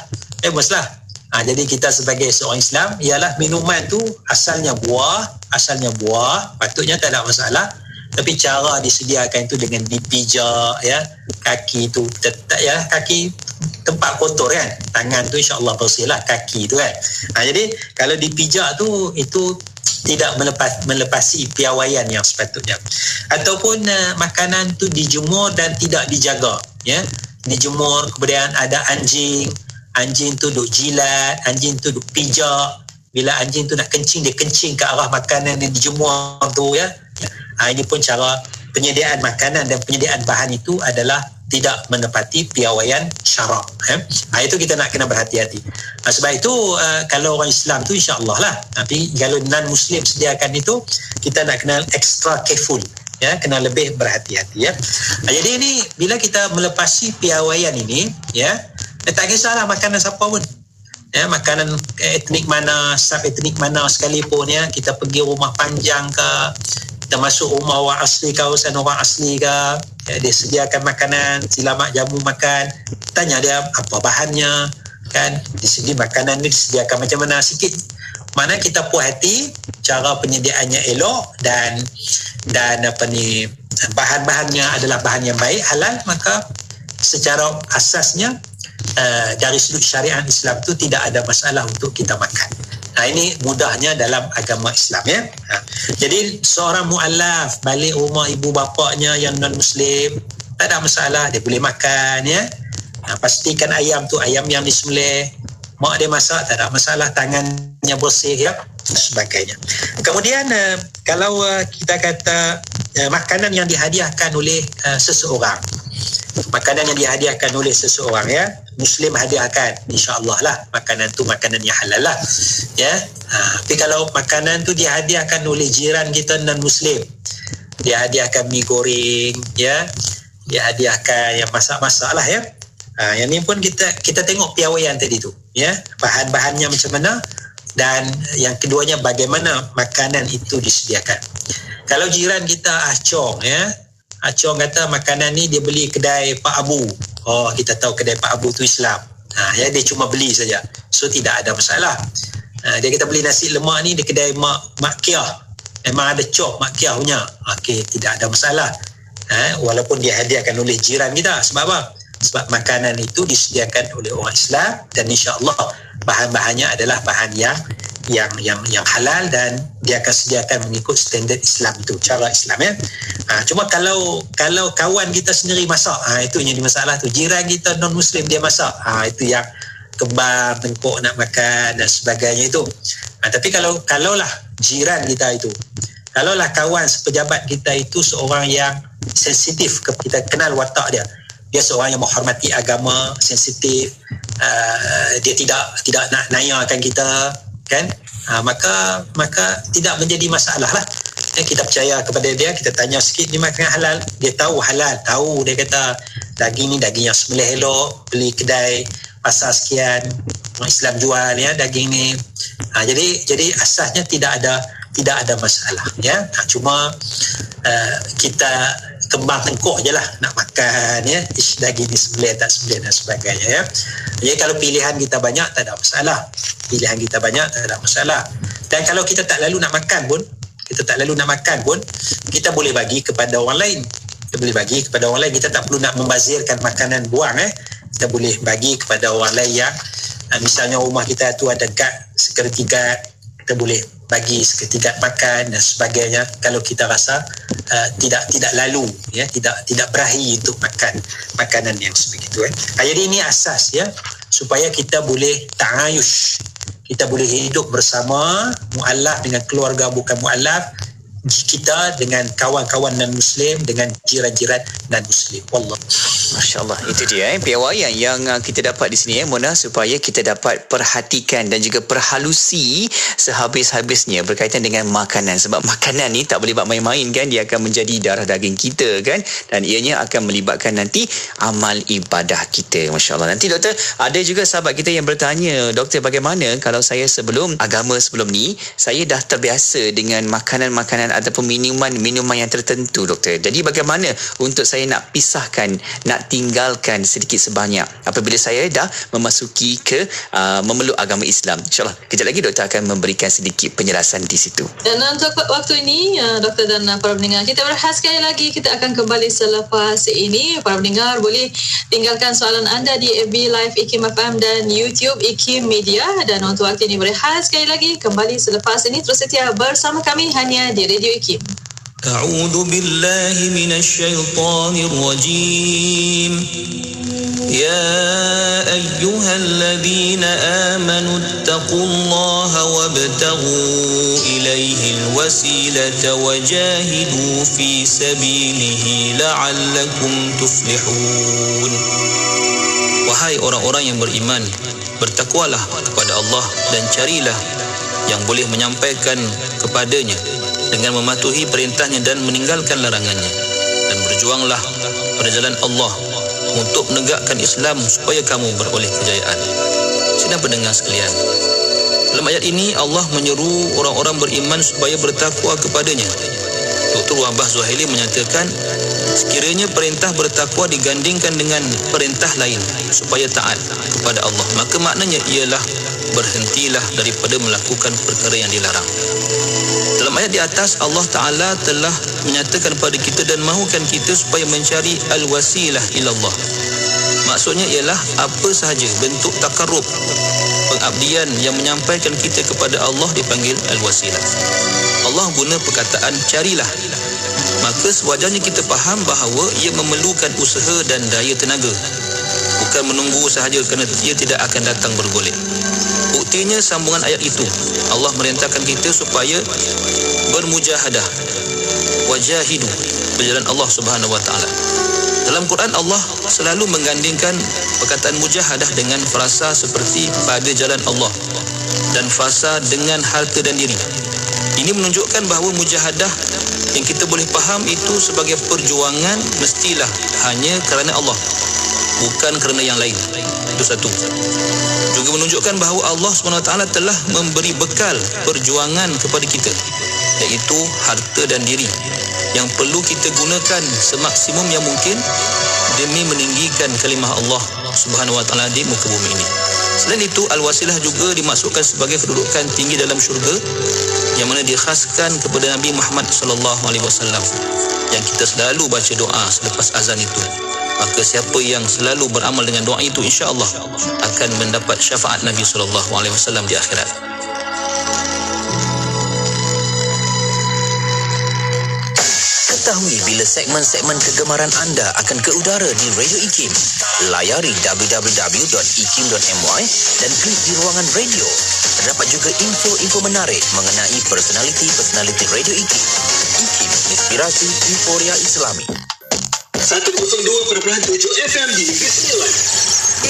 Jadi kita sebagai seorang Islam ialah minuman tu asalnya buah, patutnya tak ada masalah. Tapi cara disediakan itu dengan dipijak ya, kaki tu tetap ya, kaki tempat kotor kan, tangan tu insya-Allah bersih lah kaki tu kan. Jadi kalau dipijak tu itu tidak melepasi piawaian yang sepatutnya. Ataupun makanan tu dijemur dan tidak dijaga ya. Dijemur kemudian ada anjing tu duk jilat, anjing tu duk pijak. Bila anjing tu nak kencing, dia kencing ke arah makanan yang dijemur tu ya. Ini pun cara penyediaan makanan dan penyediaan bahan itu adalah tidak menepati piawaian syarak. Itu kita nak kena berhati-hati. Sebab itu kalau orang Islam tu insya-Allah lah. Tapi kalau non-Muslim sediakan itu, kita nak kena extra careful. Ya, kena lebih berhati-hati ya. Jadi ini bila kita melepasi piawaian ini ya, tak kisahlah makanan siapa pun. Ya, makanan etnik mana, sub etnik mana sekalipun ya, kita pergi rumah panjang ke, kita masuk rumah orang asli, kawasan orang asli ke ya, dia sediakan makanan, silamak jamu makan, tanya dia apa bahannya kan, disedi makanan ni disediakan macam mana sikit, mana kita puas hati cara penyediaannya elok dan bahan-bahannya adalah bahan yang baik, halal, maka secara asasnya dari sudut syariat Islam tu tidak ada masalah untuk kita makan. Ini mudahnya dalam agama Islam ya. Jadi seorang mu'allaf balik rumah ibu bapaknya yang non-Muslim, tak ada masalah, dia boleh makan ya. Pastikan ayam tu ayam yang disembelih, mak dia masak, tak ada masalah, tangannya bersih ya, sebagainya. Kemudian kalau kita kata makanan yang dihadiahkan oleh seseorang, makanan yang dihadiahkan oleh seseorang ya, Muslim hadiahkan, insya-Allah lah makanan tu makanan yang halal lah ya. Tapi kalau makanan tu dihadiahkan oleh jiran kita non-Muslim, dia hadiahkan mi goreng ya, dia hadiahkan yang masak-masak lah ya. Yang ni pun kita tengok piawaian tadi tu ya, bahan-bahannya macam mana, dan yang keduanya bagaimana makanan itu disediakan. Kalau jiran kita acong ya, acong kata makanan ni dia beli kedai Pak Abu. Oh, kita tahu kedai Pak Abu tu Islam. Ya, dia cuma beli saja. So tidak ada masalah. Dia kita beli nasi lemak ni di kedai Mak Kiah. Memang ada cop Mak Kiah punya. Okey, tidak ada masalah. Walaupun dia hadiahkan oleh jiran kita. Sebab apa? Sebab makanan itu disediakan oleh orang Islam dan insya-Allah bahan-bahannya adalah bahan yang halal dan dia akan sediakan mengikut standard Islam tu, cara Islam ya. Cuma kalau kawan kita sendiri masak, itu yang jadi masalah tu. Jiran kita non-Muslim dia masak, itu yang kembar tengkuk nak makan dan sebagainya itu. Tapi kalaulah jiran kita itu, kalaulah kawan sepejabat kita itu seorang yang sensitif, kita kenal watak dia seorang yang menghormati agama, sensitif, dia tidak nak nayakan kita, kan, maka tidak menjadi masalah lah. Kita percaya kepada dia, kita tanya sikit, dia makan halal, dia tahu halal, tahu, dia kata daging ni daging yang sembelih elok, beli kedai pasar sekian, orang Islam jual ya daging ni. Jadi asasnya tidak ada masalah ya. Cuma kita kembang tengkuk je lah nak makan ya, daging ni sembelih tak sembelih dan sebagainya ya. Jadi kalau pilihan kita banyak tak ada masalah. Dan kalau kita tak lalu nak makan pun, kita boleh bagi kepada orang lain. Kita tak perlu nak membazirkan makanan buang Kita boleh bagi kepada orang lain yang misalnya rumah kita tu ada gad, security guard, kita boleh bagi security guard makan dan sebagainya kalau kita rasa tidak lalu ya, tidak berahi untuk makan makanan yang sebegitu Jadi ini asas ya, supaya kita boleh ta'ayush, kita boleh hidup bersama, mu'allaf dengan keluarga bukan mu'allaf, kita dengan kawan-kawan non-Muslim, dengan jiran-jiran non-Muslim. Wallah. Masya Allah, itu dia piawaian yang kita dapat di sini Mona, supaya kita dapat perhatikan dan juga perhalusi sehabis-habisnya berkaitan dengan makanan. Sebab makanan ni tak boleh buat main-main kan, dia akan menjadi darah daging kita kan, dan ianya akan melibatkan nanti amal ibadah kita. Masya Allah. Nanti doktor, ada juga sahabat kita yang bertanya, doktor bagaimana kalau saya sebelum ni saya dah terbiasa dengan makanan-makanan ataupun minuman yang tertentu doktor. Jadi bagaimana untuk saya nak pisahkan, nak tinggalkan sedikit sebanyak apabila saya dah memasuki ke memeluk agama Islam. InsyaAllah kejap lagi doktor akan memberikan sedikit penjelasan di situ. Dan untuk waktu ini doktor dan para pendengar, kita berehat sekali lagi. Kita akan kembali selepas ini. Para pendengar boleh tinggalkan soalan anda di FB Live IKIM FM dan YouTube IKIM Media. Dan untuk waktu ini berehat sekali lagi, kembali selepas ini. Terus setia bersama kami hanya di Radio IKIM. أعوذ بالله من الشيطان الرجيم يا أيها الذين آمنوا اتقوا الله وابتغوا إليه الوسيلة وجاهدوا في سبيله لعلكم تفلحون. Wahai orang-orang yang beriman, bertakwalah kepada Allah dan carilah yang boleh menyampaikan kepadanya dengan mematuhi perintahnya dan meninggalkan larangannya, dan berjuanglah pada jalan Allah untuk menegakkan Islam supaya kamu beroleh kejayaan. Sidang pendengar sekalian, dalam ayat ini Allah menyeru orang-orang beriman supaya bertakwa kepadanya. Dr. Wahbah Zuhaili menyatakan, sekiranya perintah bertakwa digandingkan dengan perintah lain supaya taat kepada Allah, maka maknanya ialah berhentilah daripada melakukan perkara yang dilarang. Dalam ayat di atas, Allah Ta'ala telah menyatakan kepada kita dan mahukan kita supaya mencari al-wasilah ilallah. Maksudnya ialah apa sahaja bentuk takarrub, pengabdian yang menyampaikan kita kepada Allah dipanggil al-wasilah. Allah guna perkataan carilah. Maka sewajarnya kita faham bahawa ia memerlukan usaha dan daya tenaga, bukan menunggu sahaja kerana ia tidak akan datang bergolek. Buktinya sambungan ayat itu, Allah merintahkan kita supaya bermujahadah, wajahidu, berjalan Allah Subhanahu Wa Taala. Dalam Quran Allah selalu menggandingkan perkataan mujahadah dengan frasa seperti pada jalan Allah dan frasa dengan harta dan diri. Ini menunjukkan bahawa mujahadah yang kita boleh faham itu sebagai perjuangan mestilah hanya kerana Allah, bukan kerana yang lain. Itu satu. Juga menunjukkan bahawa Allah SWT telah memberi bekal perjuangan kepada kita, iaitu harta dan diri, yang perlu kita gunakan semaksimum yang mungkin demi meninggikan kalimah Allah Subhanahu Wa Taala di muka bumi ini. Selain itu, al-wasilah juga dimaksudkan sebagai kedudukan tinggi dalam syurga yang mana dikhaskan kepada Nabi Muhammad SAW, yang kita selalu baca doa selepas azan itu. Maka siapa yang selalu beramal dengan doa itu, insya-Allah akan mendapat syafaat Nabi SAW di akhirat. Mengetahui bila segmen-segmen kegemaran anda akan ke udara di Radio IKIM, layari www.ikim.my dan klik di ruangan radio. Terdapat juga info-info menarik mengenai personaliti-personaliti Radio IKIM. IKIM, inspirasi euforia Islami. 102.7 FM di Negeri Sembilan.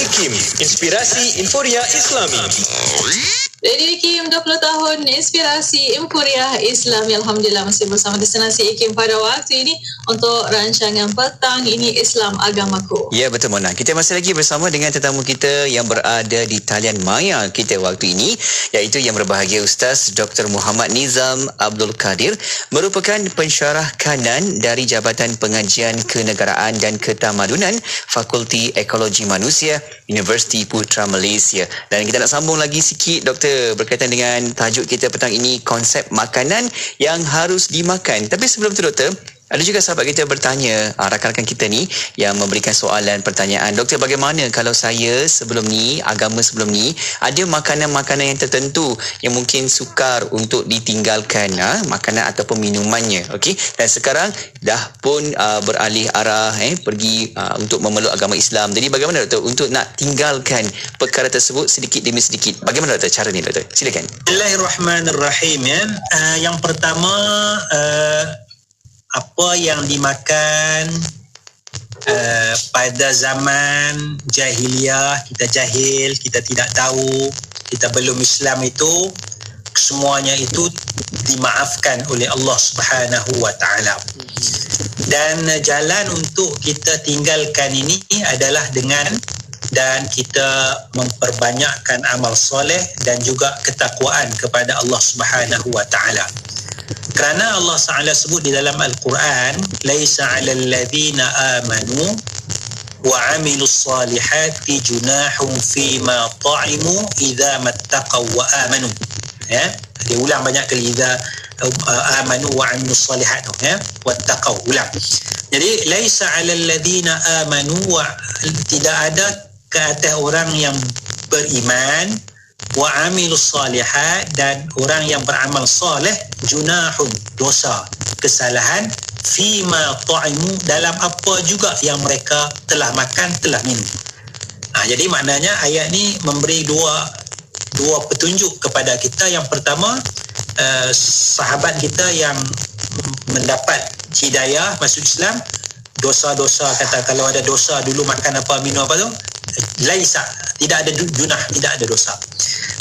IKIM, inspirasi euforia Islami. Radio IKIM 20 tahun inspirasi euforia Islami. Alhamdulillah masih bersama destinasi IKIM pada waktu ini untuk rancangan petang ini Islam Agamaku. Ya, betul Mona. Kita masih lagi bersama dengan tetamu kita yang berada di talian maya kita waktu ini, iaitu yang berbahagia Ustaz Dr. Muhammad Nizam Abdul Qadir, merupakan pensyarah kanan dari Jabatan Pengajian Kenegaraan dan Ketamadunan Fakulti Ekologi Manusia Universiti Putra Malaysia. Dan kita nak sambung lagi sikit Doktor berkaitan dengan tajuk kita petang ini, konsep makanan yang harus dimakan. Tapi sebelum tu Doktor, ada juga sahabat kita bertanya, rakan-rakan kita ni yang memberikan soalan, pertanyaan, Doktor, bagaimana kalau saya sebelum ni, agama sebelum ni, ada makanan-makanan yang tertentu yang mungkin sukar untuk ditinggalkan, makanan ataupun minumannya, okey? Dan sekarang dah pun beralih arah pergi untuk memeluk agama Islam. Jadi bagaimana Doktor untuk nak tinggalkan perkara tersebut sedikit demi sedikit? Bagaimana Doktor cara ni Doktor? Silakan. Bismillahirrahmanirrahim. Yang pertama, apa yang dimakan pada zaman jahiliyah, kita jahil, kita tidak tahu, kita belum Islam, itu semuanya itu dimaafkan oleh Allah Subhanahu wa taala. Dan jalan untuk kita tinggalkan ini adalah dengan dan kita memperbanyakkan amal soleh dan juga ketakwaan kepada Allah Subhanahu wa taala. Kerana Allah Ta'ala sebut di dalam Al-Quran, laisa 'alal ladzina amanu wa 'amilus salihati junahun fima ta'imu idza mattaqaw wa amanu. Ya, dia ulang banyak kali, idza amanu wa 'amilus salihat, ya, wattaqaw, ulang. Jadi laisa 'alal ladzina amanu, wa tidak ada ke atas orang yang beriman, wa amilus salihat, dan orang yang beramal soleh, junahun, dosa, kesalahan, fima ta'imu, dalam apa juga yang mereka telah makan, telah minum. Jadi maknanya ayat ni memberi dua petunjuk kepada kita. Yang pertama, sahabat kita yang mendapat hidayah masuk Islam, dosa-dosa, kata kalau ada dosa dulu makan apa, minum apa tu, laisa, tidak ada junah, tidak ada dosa.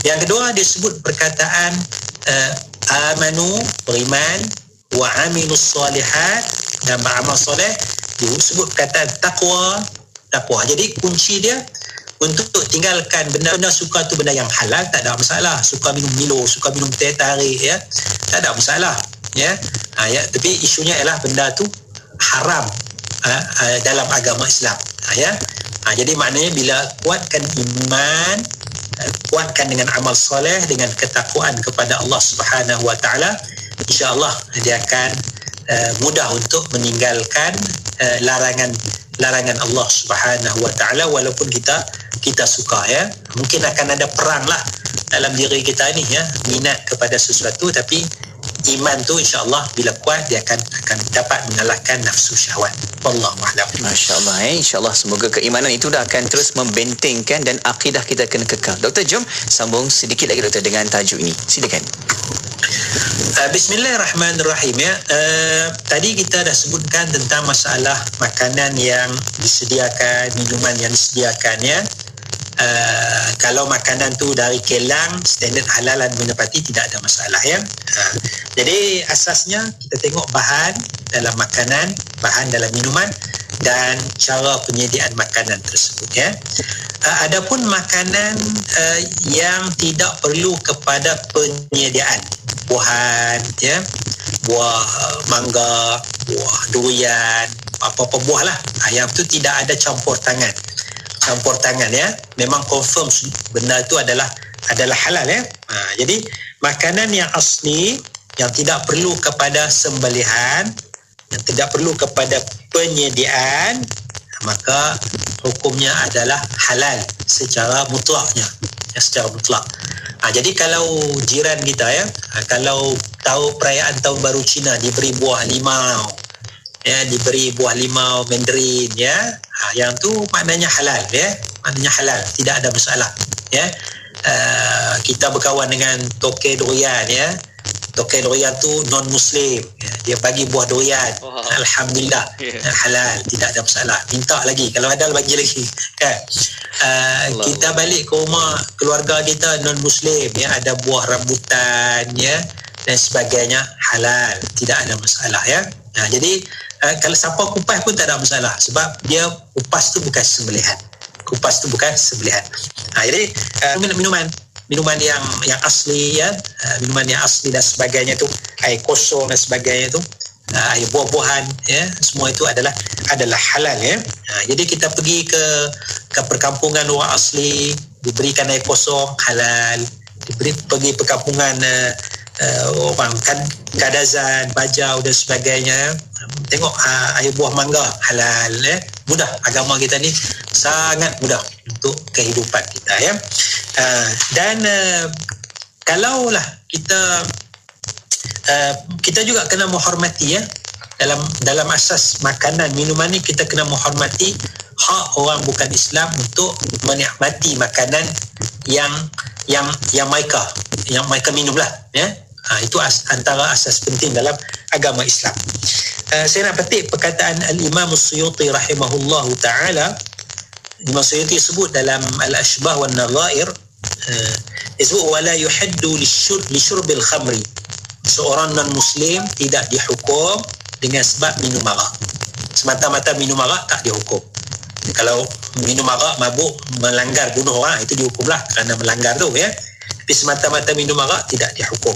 Yang kedua, dia sebut perkataan amanu, beriman, wa amilus salihat, dan beramal soleh. Dia sebut perkataan takwa. Jadi kunci dia untuk tinggalkan benda-benda suka tu, benda yang halal, tak ada masalah. Suka minum Milo, suka minum teh tarik, ya, tak ada masalah, ya. Tapi isunya ialah benda tu haram dalam agama Islam, ya. Jadi maknanya bila kuatkan iman, kuatkan dengan amal soleh, dengan ketakwaan kepada Allah Subhanahu wa taala, insya-Allah dia akan mudah untuk meninggalkan larangan Allah Subhanahu wa taala, walaupun kita suka, ya. Mungkin akan ada perang lah dalam diri kita ni, ya, minat kepada sesuatu, tapi iman tu insya-Allah bila kuat dia akan dapat mengalahkan nafsu syahwat. Wallahu a'lam. Masya-Allah, insya-Allah semoga keimanan itu dah akan terus membentengkan dan akidah kita kena kekal. Doktor, jom sambung sedikit lagi Doktor dengan tajuk ini. Silakan. Bismillahirrahmanirrahim, ya. Tadi kita dah sebutkan tentang masalah makanan yang disediakan, minuman yang disediakan, ya. Kalau makanan tu dari kelang, standard halalan menepati, tidak ada masalah, ya. Jadi asasnya kita tengok bahan dalam makanan, bahan dalam minuman, dan cara penyediaan makanan tersebut, ya. Adapun makanan yang tidak perlu kepada penyediaan, buahan, ya, buah mangga, buah durian, apa-apa buah lah, yang tu tidak ada campur tangan, ya, memang confirm benda itu adalah halal, ya. Jadi makanan yang asli, yang tidak perlu kepada sembelihan, yang tidak perlu kepada penyediaan, maka hukumnya adalah halal secara mutlaknya, ya, secara mutlak. Jadi kalau jiran kita, ya, kalau tahu perayaan Tahun Baru Cina diberi buah limau, ya, diberi buah limau mandarin, ya, yang tu maknanya halal, ya, maknanya halal, tidak ada masalah, ya. Kita berkawan dengan toke durian, ya, toke durian tu non muslim, ya, dia bagi buah durian, alhamdulillah, halal, tidak ada masalah, minta lagi, kalau ada bagi lagi, kan. Kita balik ke rumah keluarga kita non muslim, ya, ada buah rambutan, ya, dan sebagainya, halal, tidak ada masalah, ya. Jadi kalau siapa kupas pun tak ada masalah, sebab dia kupas tu bukan sembelihan. Kupas tu bukan sembelihan. Jadi minuman yang asli, ya, minuman yang asli dan sebagainya tu, air kosong dan sebagainya tu, air buah-buahan, ya, semua itu adalah halal, ya. Jadi kita pergi ke perkampungan orang asli, diberikan air kosong, halal. Pergi perkampungan orang Kadazan, Bajau dan sebagainya, tengok air buah mangga, halal, ya. Mudah, agama kita ni sangat mudah untuk kehidupan kita, ya. Dan kalaulah kita juga kena menghormati, ya, dalam asas makanan minuman ni kita kena menghormati hak orang bukan Islam untuk menikmati makanan yang mereka minumlah, ya. Itu antara asas penting dalam agama Islam. Saya nak petik perkataan Al-Imam As-Suyuti rahimahullahu ta'ala. Imam Suyuti sebut dalam Al-Ashbah wa Nadhair, disebut wala yuhaddu li syurbil khamri, seorang non-muslim tidak dihukum dengan sebab minum arak. Semata-mata minum arak tak dihukum. Kalau minum arak mabuk, melanggar, bunuh orang, itu dihukumlah kerana melanggar tu, ya. Tapi semata-mata minum arak tidak dihukum.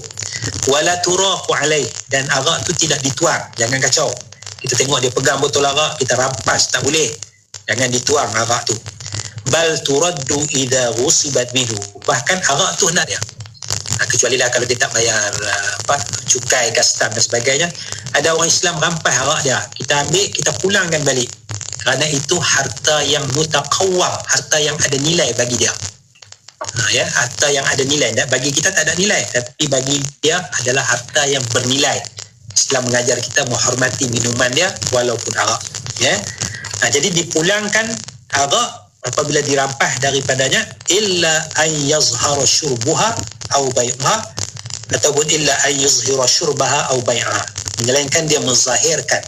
Wala turaqu alaih, dan arak tu tidak dituang. Jangan kacau, kita tengok dia pegang botol arak, kita rampas, tak boleh. Jangan dituang arak tu. Bal turaddu idza ghusibat minhu, bahkan arak tu hendak dia, kecuali lah kalau dia tak bayar cukai, kastam dan sebagainya. Ada orang Islam rampas arak dia, kita ambil, kita pulangkan balik, kerana itu harta yang mutaqawwam, harta yang ada nilai bagi dia. Ya, harta yang ada nilai. Bagi kita tak ada nilai, tapi bagi dia adalah harta yang bernilai. Islam mengajar kita menghormati minuman dia walaupun arak, ya. Jadi dipulangkan arak apabila dirampas daripadanya, illa an yazhara syurbuha au bai'aha, ataupun illa an yuzhira syurbaha au bai'aha, melainkan dia menzahirkan,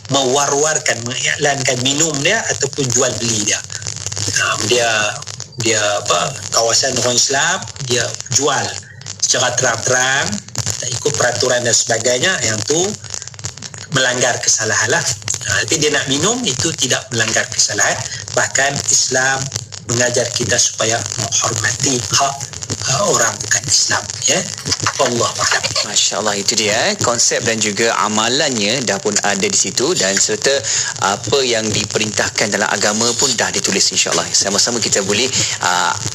mewar-warkan, mengiklankan minum dia ataupun jual beli dia. Dia kawasan orang Islam, dia jual secara terang-terang, tak ikut peraturan dan sebagainya, yang tu melanggar kesalahan lah. Tapi dia nak minum, itu tidak melanggar kesalahan. Bahkan Islam mengajar kita supaya menghormati hak orang bukan Islam, ya. Wallahualam. Masya-Allah, itu dia konsep dan juga amalannya dah pun ada di situ, dan serta apa yang diperintahkan dalam agama pun dah ditulis, insya-Allah. Sama-sama kita boleh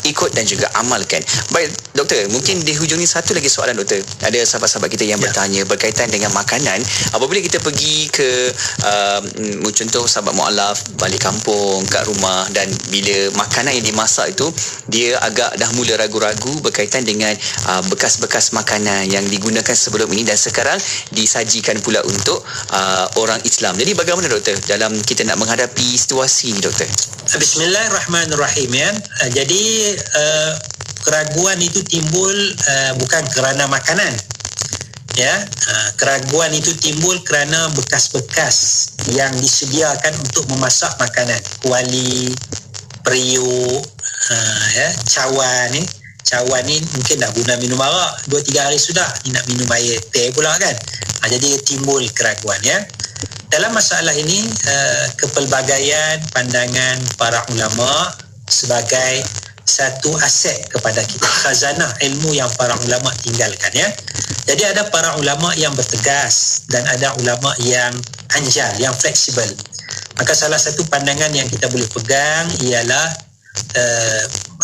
ikut dan juga amalkan. Baik doktor, mungkin di hujung ni satu lagi soalan doktor. Ada sahabat-sahabat kita yang bertanya berkaitan dengan makanan. Apabila kita pergi ke contoh sahabat mualaf balik kampung kat rumah, dan bila makanan yang dimasak itu dia agak dah mula ragu-ragu berkaitan dengan bekas-bekas makanan yang digunakan sebelum ini dan sekarang disajikan pula untuk orang Islam. Jadi bagaimana doktor dalam kita nak menghadapi situasi ini doktor? Bismillahirrahmanirrahim, ya. Jadi keraguan itu timbul bukan kerana makanan, ya. Keraguan itu timbul kerana bekas-bekas yang disediakan untuk memasak makanan, kuali, periuk, ya, cawan ni. Cawan ni mungkin dah guna minum arak 2-3 hari sudah, ni nak minum air teh pula, kan. Jadi timbul keraguan, ya. Dalam masalah ini kepelbagaian pandangan para ulama sebagai satu aset kepada kita, khazanah ilmu yang para ulama tinggalkan, ya. Jadi ada para ulama yang bertegas dan ada ulama yang anjal, yang fleksibel. Maka salah satu pandangan yang kita boleh pegang ialah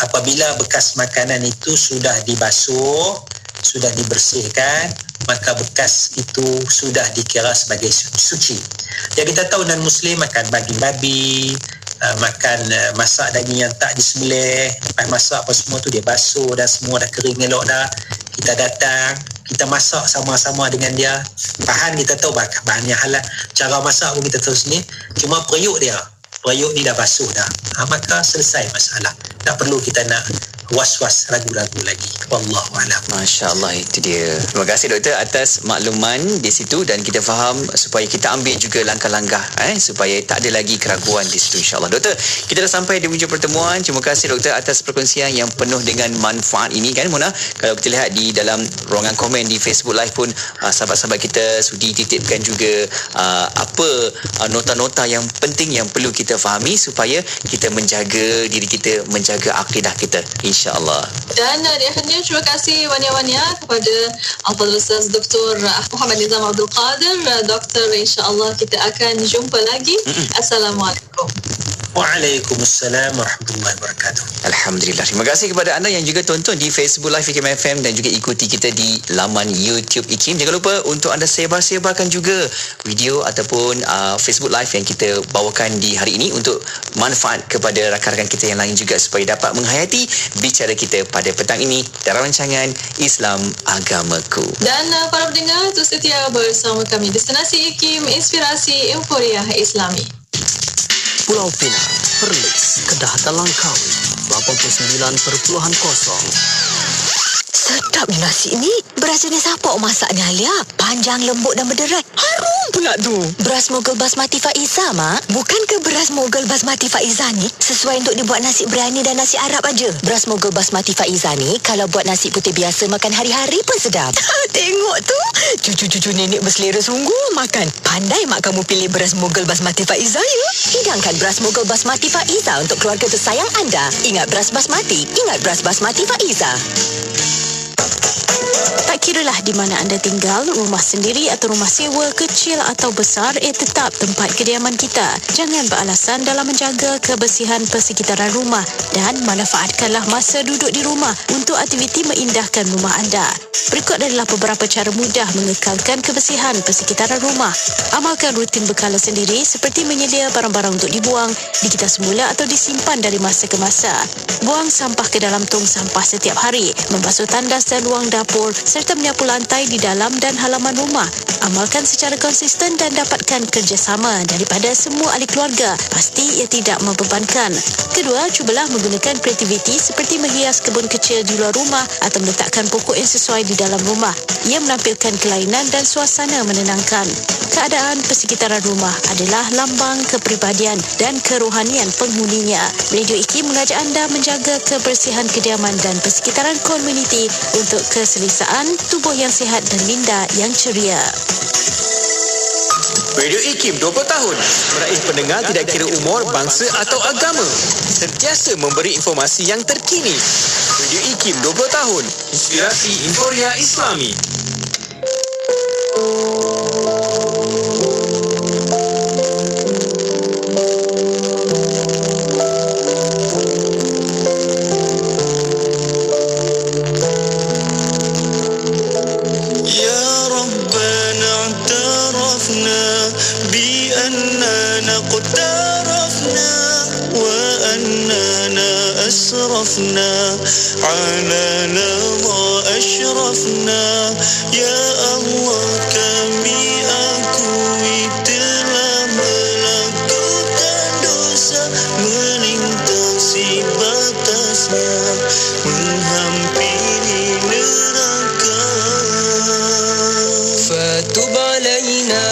apabila bekas makanan itu sudah dibasuh, sudah dibersihkan, maka bekas itu sudah dikira sebagai suci. Jadi kita tahu non-Muslim makan daging babi, makan masak daging yang tak disembelih, lepas masak apa semua tu dia basuh dan semua dah kering elok dah. Kita datang, kita masak sama-sama dengan dia. Bahan kita tahu bahan yang halal, cara masak pun kita tahu sini, cuma periuk ni dah basuh dah, maka selesai masalah. Tak perlu kita nak was-was, ragu-ragu lagi. Wallahualam. Masya Allah, itu dia. Terima kasih doktor atas makluman di situ, dan kita faham supaya kita ambil juga langkah-langkah supaya tak ada lagi keraguan di situ, insyaAllah. Doktor, kita dah sampai di hujung pertemuan. Terima kasih doktor atas perkongsian yang penuh dengan manfaat ini kan Mona. Kalau kita lihat di dalam ruangan komen di Facebook Live pun sahabat-sahabat kita sudi titipkan juga apa nota-nota yang penting yang perlu kita fahami supaya kita menjaga diri kita, menjaga akidah kita, insya-Allah. Dan di akhirnya terima kasih Wania-Wania kepada Al-Fadhil Ustaz Dr. Muhammad Nizam Abdul Qadir. Doktor, insya-Allah kita akan jumpa lagi. Assalamualaikum. Waalaikumsalam warahmatullahi wabarakatuh. Alhamdulillah. Terima kasih kepada anda yang juga tonton di Facebook Live IKIM FM dan juga ikuti kita di laman YouTube IKIM. Jangan lupa untuk anda sebar-sebarkan juga video ataupun Facebook Live yang kita bawakan di hari ini untuk manfaat kepada rakan-rakan kita yang lain juga supaya dapat menghayati bicara kita pada petang ini dalam rancangan Islam Agamaku. Dan para pendengar, terus setia bersama kami Destinasi IKIM, Inspirasi Euforia Islami. Pulau Pinang, Perlis, Kedah dan Langkawi 89.0. Sedap ni nasi ni. Beras jenis apa masaknya, Alia? Panjang, lembut dan berderai. Harum pula tu. Beras Mogul Basmati Faiza, Mak. Bukankah beras Mogul Basmati Faiza ni sesuai untuk dibuat nasi biryani dan nasi Arab aja? Beras Mogul Basmati Faiza ni kalau buat nasi putih biasa makan hari-hari pun sedap. Tengok tu. Cucu-cucu nenek berselera sungguh makan. Pandai mak kamu pilih beras Mogul Basmati Faiza ya. Hidangkan beras Mogul Basmati Faiza untuk keluarga tersayang anda. Ingat beras basmati, ingat beras Basmati Faiza. Tak kiralah di mana anda tinggal, rumah sendiri atau rumah sewa, kecil atau besar, tetap tempat kediaman kita. Jangan beralasan dalam menjaga kebersihan persekitaran rumah dan manfaatkanlah masa duduk di rumah untuk aktiviti mengindahkan rumah anda. Berikut adalah beberapa cara mudah mengekalkan kebersihan persekitaran rumah. Amalkan rutin berkala sendiri seperti menyedia barang-barang untuk dibuang, dikita semula atau disimpan dari masa ke masa. Buang sampah ke dalam tong sampah setiap hari, membasuh tandas dan ruang dapur serta menyapu lantai di dalam dan halaman rumah. Amalkan secara konsisten dan dapatkan kerjasama daripada semua ahli keluarga. Pasti ia tidak membebankan. Kedua, cubalah menggunakan kreativiti seperti menghias kebun kecil di luar rumah atau meletakkan pokok yang sesuai di dalam rumah. Ia menampilkan kelainan dan suasana menenangkan. Keadaan persekitaran rumah adalah lambang kepribadian dan kerohanian penghuninya. Radio IKIM mengajak anda menjaga kebersihan kediaman dan persekitaran komuniti untuk keselesaan tubuh yang sihat dan minda yang ceria. Radio IKIM 20 tahun meraih pendengar tidak kira umur, bangsa atau agama. Sentiasa memberi informasi yang terkini. Radio IKIM 20 tahun, inspirasi Euforia Islami. أسرفنا على لظى أشرفنا يا الله kami akui telah melakukan dosa melintasi batasnya menghampiri neraka fatub alaina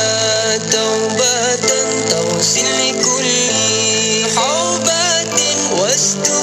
taubatan tawsil likulli haubatin wastur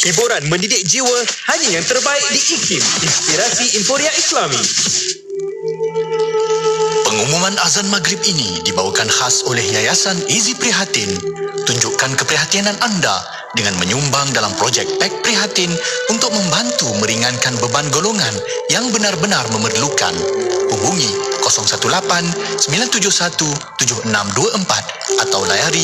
Hiburan mendidik jiwa hanya yang terbaik di IKIM, Inspirasi Inforia Islami. Pengumuman azan maghrib ini dibawakan khas oleh Yayasan Izi Prihatin. Tunjukkan keprihatinan anda dengan menyumbang dalam projek Pek Prihatin untuk membantu meringankan beban golongan yang benar-benar memerlukan. Hubungi 018 971 7624 atau layari